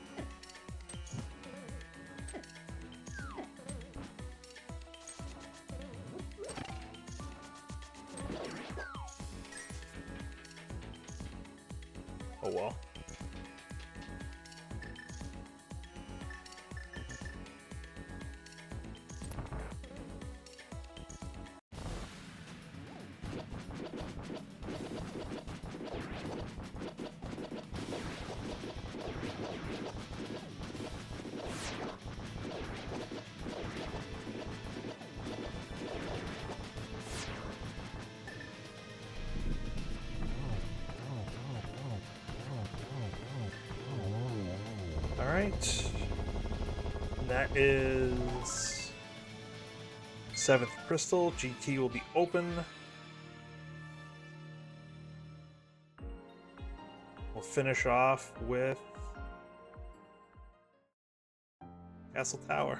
Oh, well. point. And that is 7th crystal. GT will be open. We'll finish off with Castle Tower.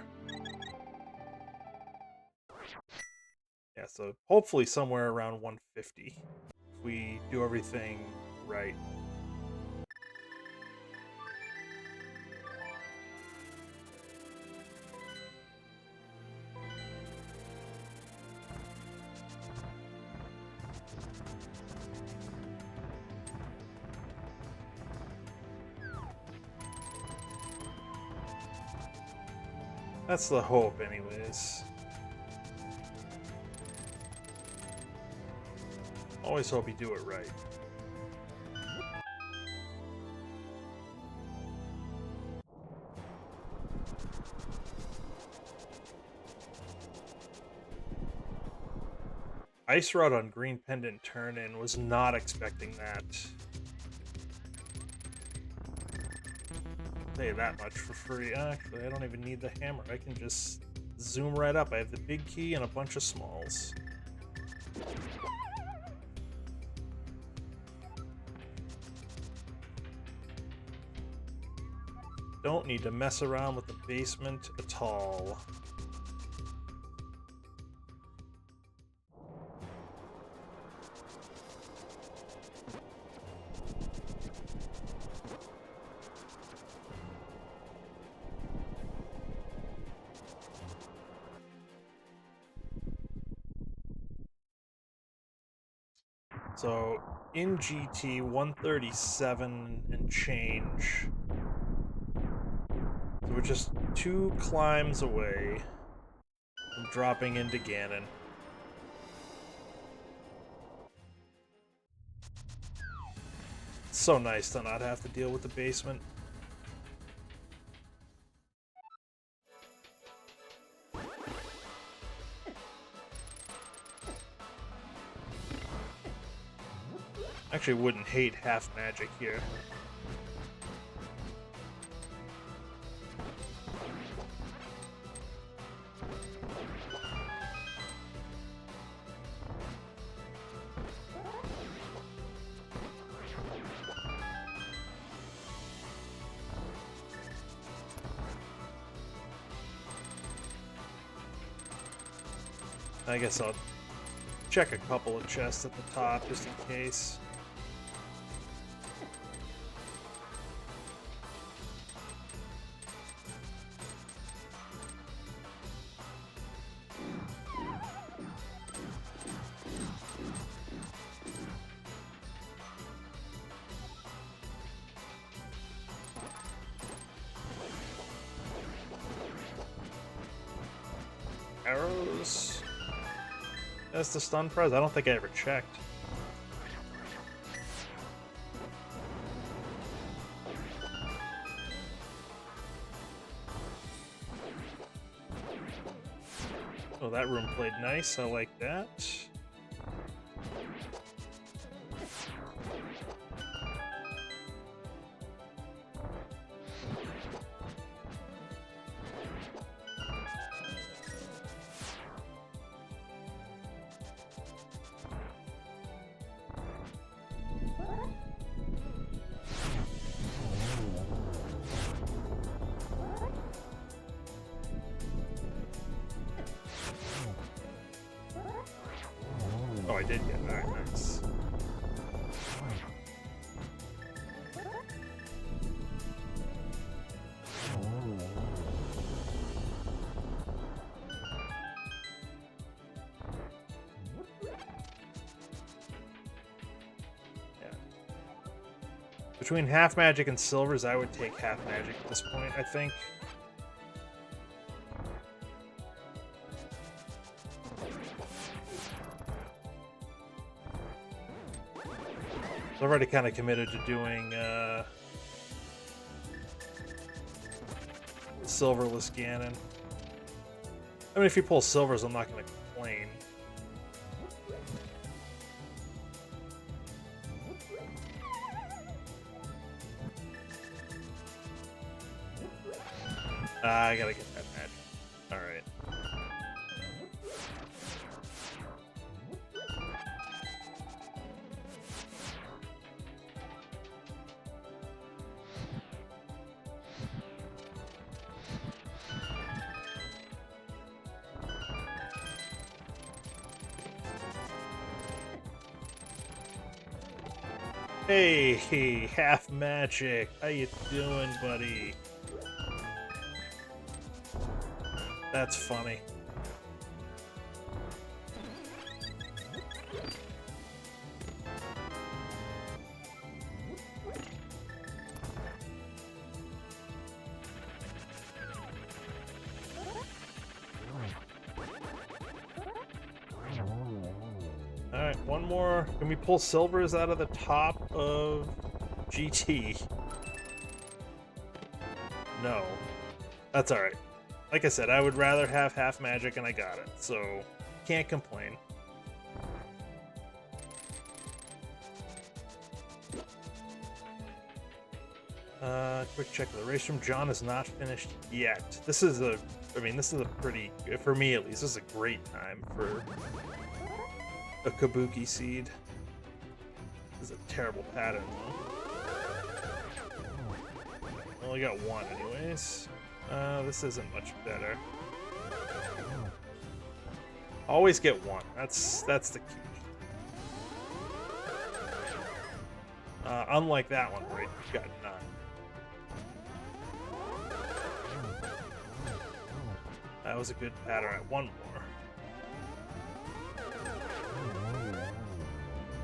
Yeah, so hopefully somewhere around 150 if we do everything right. That's the hope, anyways. Always hope you do it right. Ice Rod on Green Pendant turn-in. Was not expecting that. I'll tell you that much for free. Actually, I don't even need the hammer. I can just zoom right up. I have the big key and a bunch of smalls. Don't need to mess around with the basement at all. So in GT, 137 and change. So we're just 2 climbs away from dropping into Ganon. It's so nice to not have to deal with the basement. Actually wouldn't hate half magic here. I guess I'll check a couple of chests at the top just in case. Arrows. That's the stun prize? I don't think I ever checked. Oh, that room played nice. I like that. Oh, I did get it. Alright, nice. Yeah. Between half magic and silvers, I would take half magic at this point, I think. I've already kind of committed to doing silverless Ganon. I mean, if he pulls silvers, I'm not going to complain. I gotta get that magic. Alright. Hey, half magic. How you doing, buddy? That's funny. Alright, one more. Can we pull silvers out of the top of GT? No. That's alright. Like I said, I would rather have half magic and I got it, so can't complain. Quick check of the race room. John is not finished yet. This is a pretty, for me at least, this is a great time for a Cabookey seed. This is a terrible pattern, though. Only got one, anyways. This isn't much better. Always get one. That's the key. Unlike that one, where you got none. That was a good pattern. One more.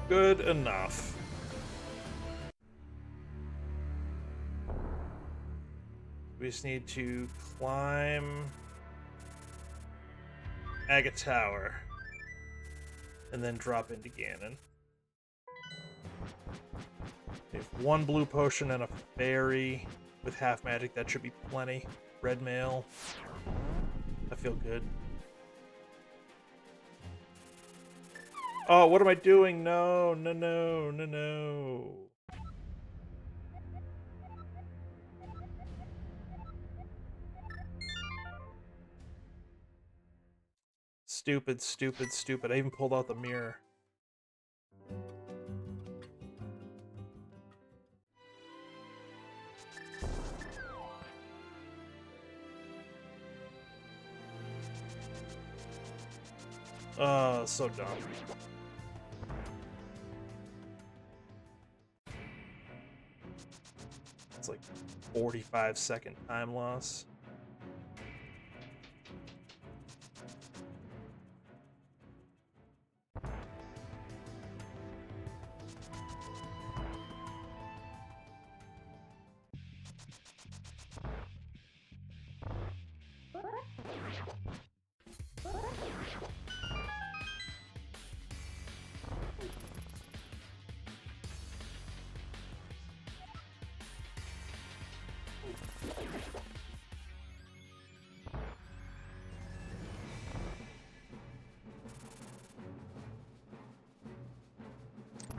Good enough. We just need to climb Agate Tower and then drop into Ganon. We have one blue potion and a fairy with half magic. That should be plenty. Red mail. I feel good. Oh, what am I doing? No, no, no, no, no. Stupid, stupid, stupid. I even pulled out the mirror. So dumb. It's like 45-second time loss.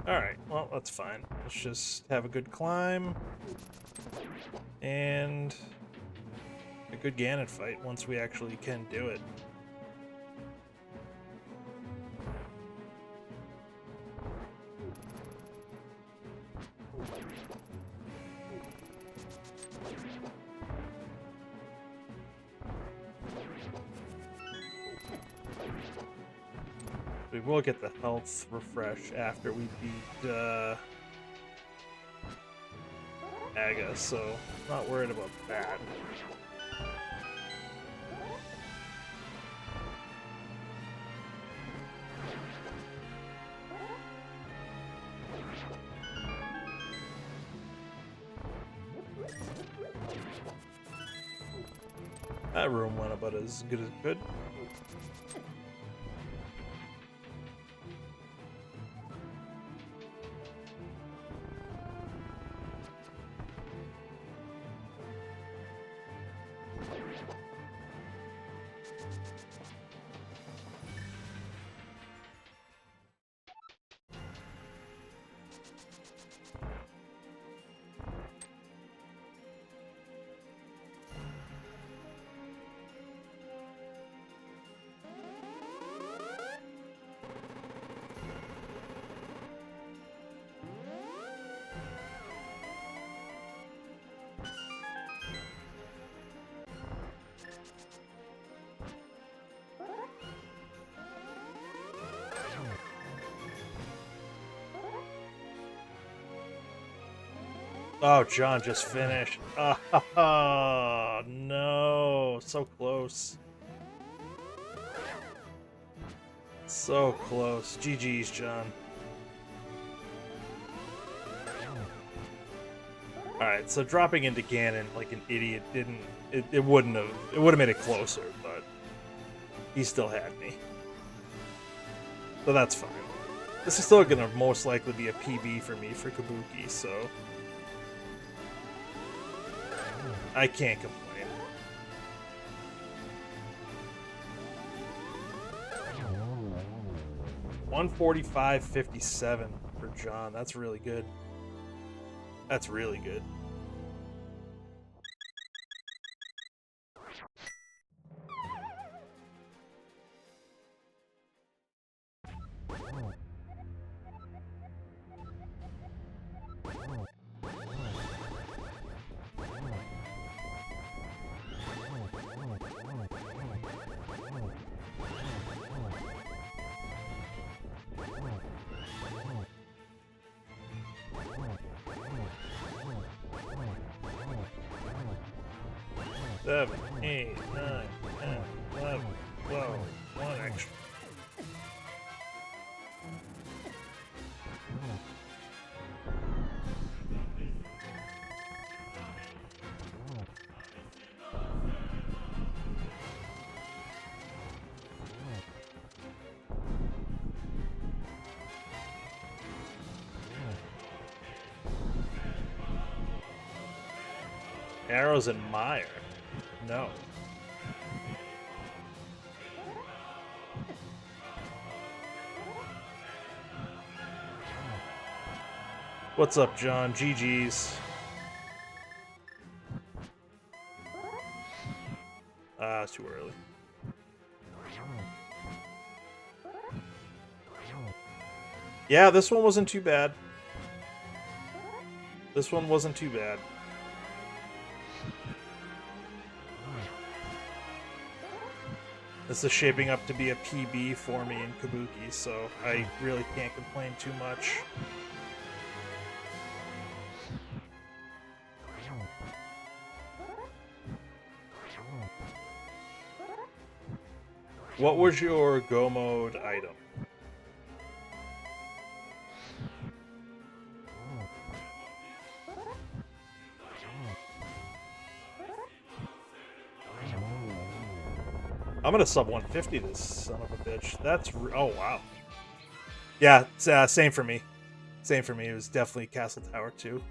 Alright, well, that's fine. Let's just have a good climb. And a good Ganon fight once we actually can do it. We will get the health refresh after we beat Aga, so not worried about that. That room went about as good as it could. Oh, John just finished. Oh, no. So close. So close. GG's, John. Alright, so dropping into Ganon like an idiot didn't... It wouldn't have... It would have made it closer, but... He still had me. So that's fine. This is still gonna most likely be a PB for me for Cabookey, so... I can't complain. 145.57 for John. That's really good. That's really good. Seven, 8, 9, 10, 11, 12, 1 extra. Arrows and Mire. No. What's up, John? GG's. It's too early. Yeah, this one wasn't too bad. This one wasn't too bad. This is shaping up to be a PB for me in Cabookey, so I really can't complain too much. What was your Go Mode item? I'm gonna sub 150 this son of a bitch. That's oh wow. Yeah, it's, same for me. Same for me. It was definitely Castle Tower 2.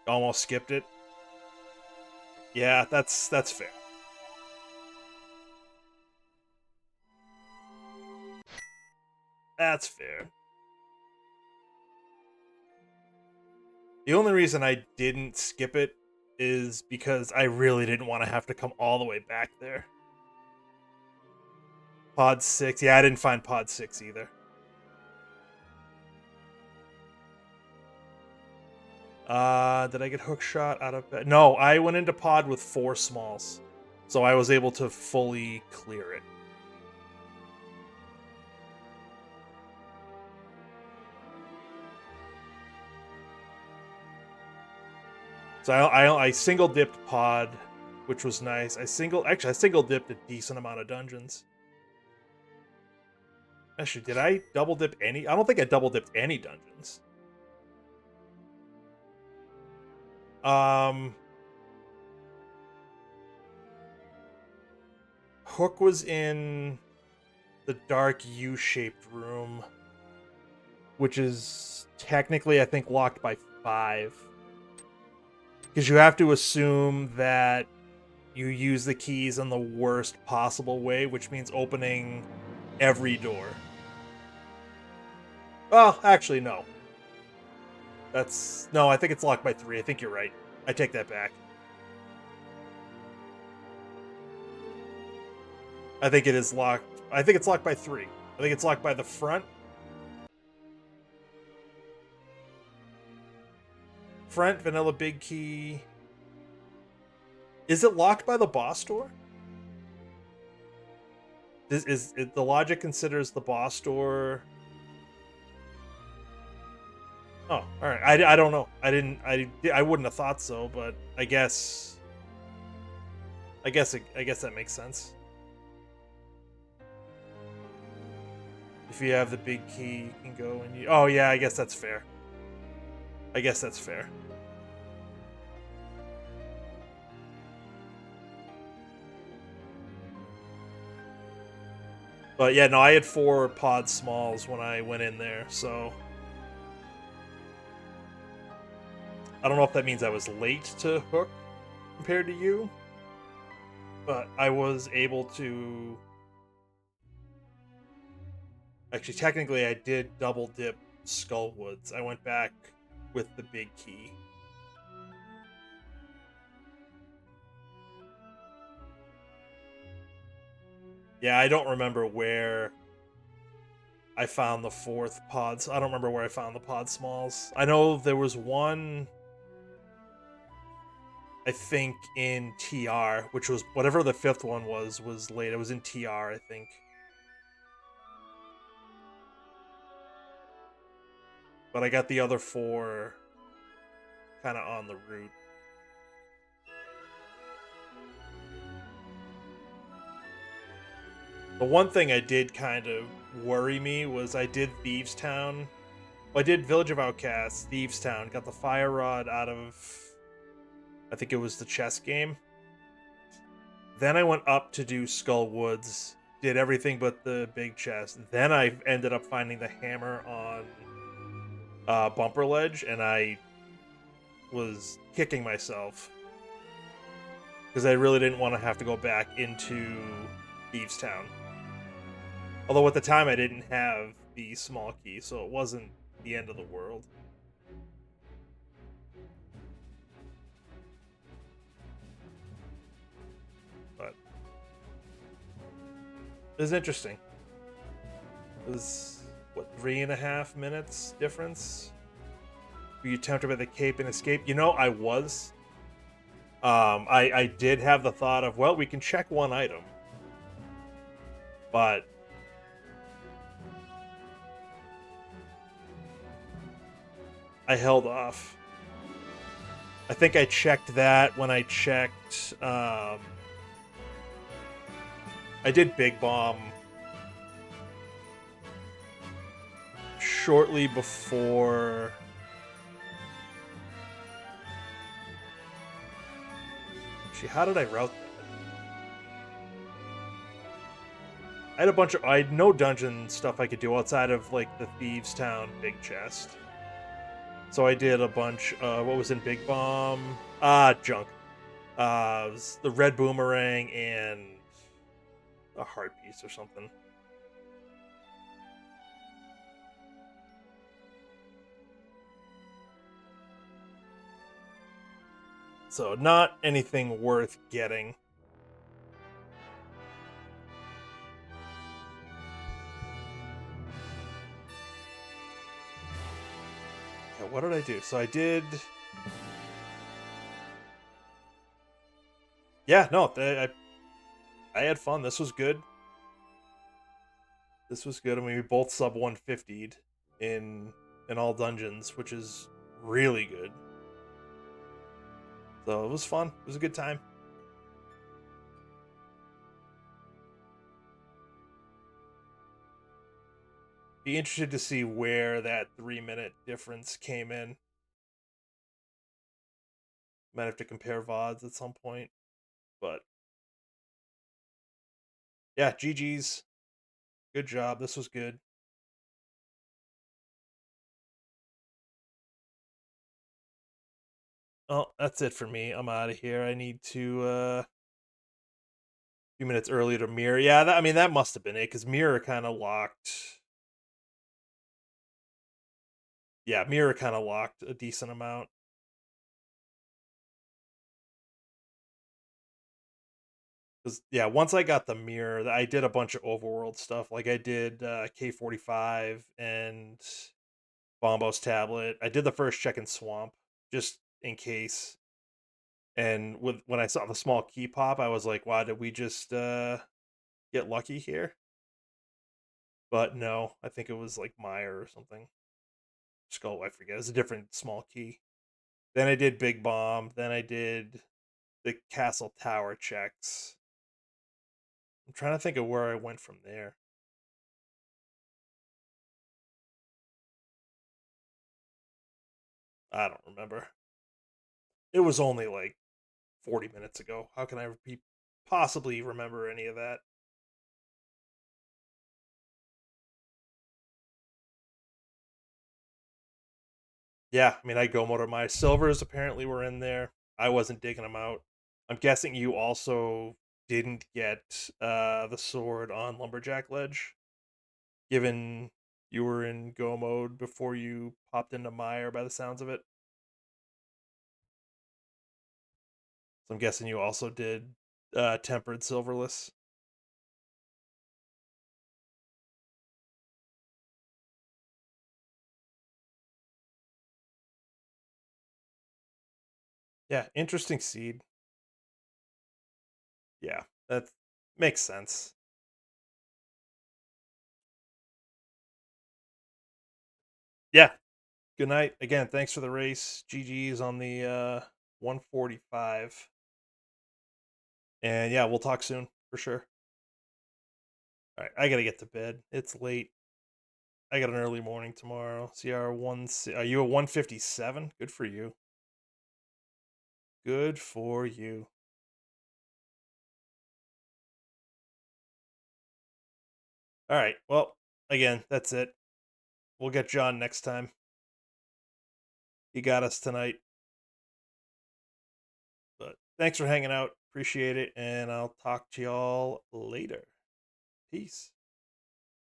Almost skipped it. Yeah, that's fair. That's fair. The only reason I didn't skip it is because I really didn't want to have to come all the way back there. Pod 6. Yeah, I didn't find Pod 6 either. Did I get hook shot out of bed? No, I went into pod with 4 smalls. So I was able to fully clear it. So I single dipped pod, which was nice. I single dipped a decent amount of dungeons. Actually, did I double dip any? I don't think I double dipped any dungeons. Hook was in the dark U-shaped room, which is technically, I think, locked by 5. Because you have to assume that you use the keys in the worst possible way, which means opening every door. Well, actually, no. No, I think it's locked by 3. I think you're right. I take that back. I think it is locked. I think it's locked by 3. I think it's locked by the front. Front, vanilla big key. Is it locked by the boss door? This the logic considers the boss door. Oh, all right. I don't know. I wouldn't have thought so, but I guess that makes sense. If you have the big key, you can go and you. Oh yeah, I guess that's fair. I guess that's fair. But yeah, no, I had 4 pod smalls when I went in there, so I don't know if that means I was late to hook compared to you, but I was able to. Actually, technically, I did double dip Skullwoods. I went back with the big key. Yeah, I don't remember where I found the 4th pods. I don't remember where I found the pod smalls. I know there was one, I think, in TR, which was whatever the 5th one was late. It was in TR, I think. But I got the other 4 kind of on the route. The one thing I did kind of worry me was I did Thieves Town. Well, I did Village of Outcasts, Thieves Town, got the fire rod out of, I think it was the chess game. Then I went up to do Skull Woods, did everything but the big chest. Then I ended up finding the hammer on Bumper Ledge, and I was kicking myself because I really didn't want to have to go back into Thieves Town. Although at the time I didn't have the small key, so it wasn't the end of the world. But it was interesting. It was, what, 3.5 minutes difference? Were you tempted by the cape and escape? You know, I was. I did have the thought of, well, we can check one item. But I held off. I think I checked that when I checked. I did Big Bomb shortly before. Actually, how did I route that? I had a bunch of. I had no dungeon stuff I could do outside of like the Thieves Town big chest. So I did a bunch. What was in Big Bomb? Junk. It was the red boomerang and a heart piece or something. So not anything worth getting. Yeah, what did I do? So I did. Yeah, no, I had fun. This was good. This was good. I mean, we both sub 150'd in all dungeons, which is really good. So it was fun. It was a good time. Be interested to see where that 3-minute difference came in. Might have to compare VODs at some point. But yeah, GG's. Good job. This was good. Oh, that's it for me. I'm out of here. I need to a few minutes earlier to mirror. Yeah, I mean that must have been it because mirror kind of locked. Yeah, mirror kind of locked a decent amount. Because yeah, once I got the mirror, I did a bunch of overworld stuff. Like I did K45 and Bombo's tablet. I did the first check in Swamp just in case. And when I saw the small key pop, I was like, "Wow, did we just get lucky here. But no, I think it was like Meyer or something. Skull, I forget. It was a different small key. Then I did Big Bomb. Then I did the Castle Tower checks. I'm trying to think of where I went from there. I don't remember. It was only like 40 minutes ago. How can I possibly remember any of that? Yeah, I mean, I go motor. My silvers apparently were in there. I wasn't digging them out. I'm guessing you also didn't get the sword on Lumberjack Ledge, given you were in go mode before you popped into Mire by the sounds of it. So I'm guessing you also did Tempered Silverless. Yeah, interesting seed. Yeah, that makes sense. Yeah, good night. Again, thanks for the race. GG's on the 145. And yeah, we'll talk soon for sure. All right, I gotta get to bed. It's late. I got an early morning tomorrow. CR one. Are you at 157? Good for you. Good for you. All right. Well, again, that's it. We'll get John next time. He got us tonight. But thanks for hanging out. Appreciate it. And I'll talk to y'all later. Peace.